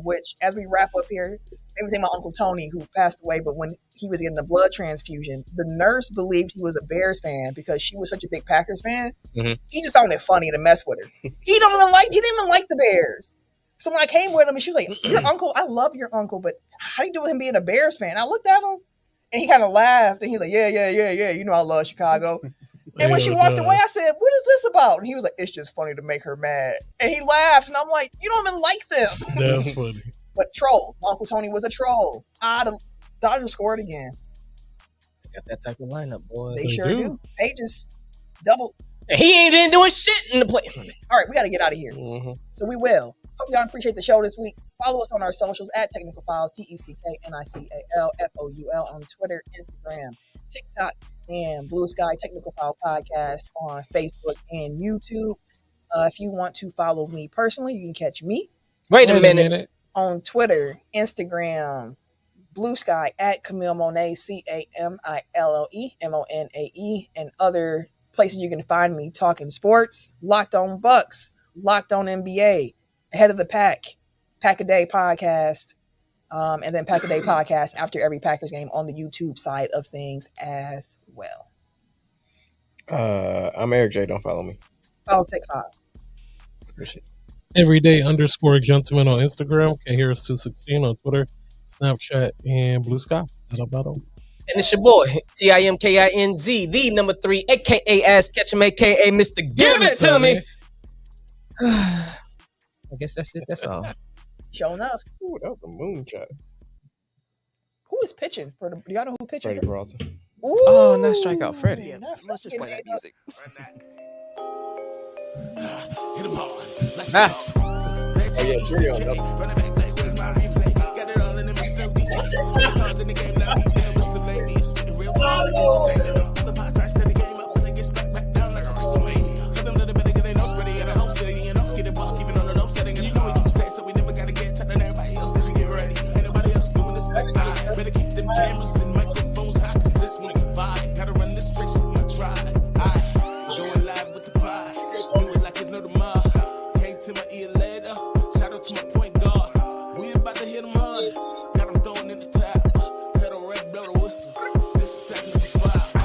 Which, as we wrap up here, everything my Uncle Tony, who passed away, but when he was getting the blood transfusion, the nurse believed he was a Bears fan because she was such a big Packers fan. Mm-hmm. He just found it funny to mess with her. He didn't even like the Bears. So when I came with him, and she was like, your uncle, I love your uncle, but how do you do with him being a Bears fan? I looked at him, and he kind of laughed, and he's like, yeah, you know I love Chicago. And when she walked away, I said, what is this about? And he was like, it's just funny to make her mad. And he laughed, and I'm like, you don't even like them. That's funny. But troll. Uncle Tony was a troll. The Dodgers scored again. They got that type of lineup, boy. They sure do. They just double. He ain't been doing shit in the play. All right, we got to get out of here. Mm-hmm. So we will. Hope y'all appreciate the show this week. Follow us on our socials at Technical File, TECKNICALFOUL on Twitter, Instagram, TikTok, and Blue Sky Technical File Podcast on Facebook and YouTube. If you want to follow me personally, you can catch me. Wait a minute. On Twitter, Instagram, Blue Sky at Camille Monet, CAMILLE MONAE, and other places you can find me talking sports, Locked On Bucks, Locked On NBA, Ahead of the Pack, Pack a Day podcast, and then Pack a Day podcast after every Packers game on the YouTube side of things as well. I'm Eric J. Don't follow me. I'll take 5. Appreciate it. Everyday_gentleman on Instagram. Can't hear us 216 on Twitter, Snapchat, and Blue Sky. That's about all. And it's your boy, TIMKINZ, the number 3, a.k.a. Ass Ketchum, a.k.a. Mr. Give It To Me. I guess that's it. That's all. Sure enough. Ooh, that was a moonshot. Who is pitching for the? Do y'all know who pitching? Freddie Carlson. Ooh, oh, not strikeout Freddie. Yeah, let's just play that music. Hit him hard. Let's Nah. go. Oh yeah, Freddie on double. Running back like where's my replay? Got it all in the mix, no DJs. It's hard in the game, now he down with the lady. It's spitting real time, entertaining. Other parts, I stand the game up and they get stuck back down like a WrestleMania. Tell them that the better get they know ready at a home city, you know, get it ball, keeping on the low setting. And you know what you say, so we never gotta get telling everybody else that you get ready. Ain't nobody else doing this like I. Better keep them cameras and microphones hot, cause this one's a vibe. Gotta run this race with my tribe. Going live with the pie. Do it like it's no tomorrow. Came to my ear later. Shout out to my point guard. We about to hit him hard. Got him throwing in the tap. Tell the red blow the whistle. This is technical five.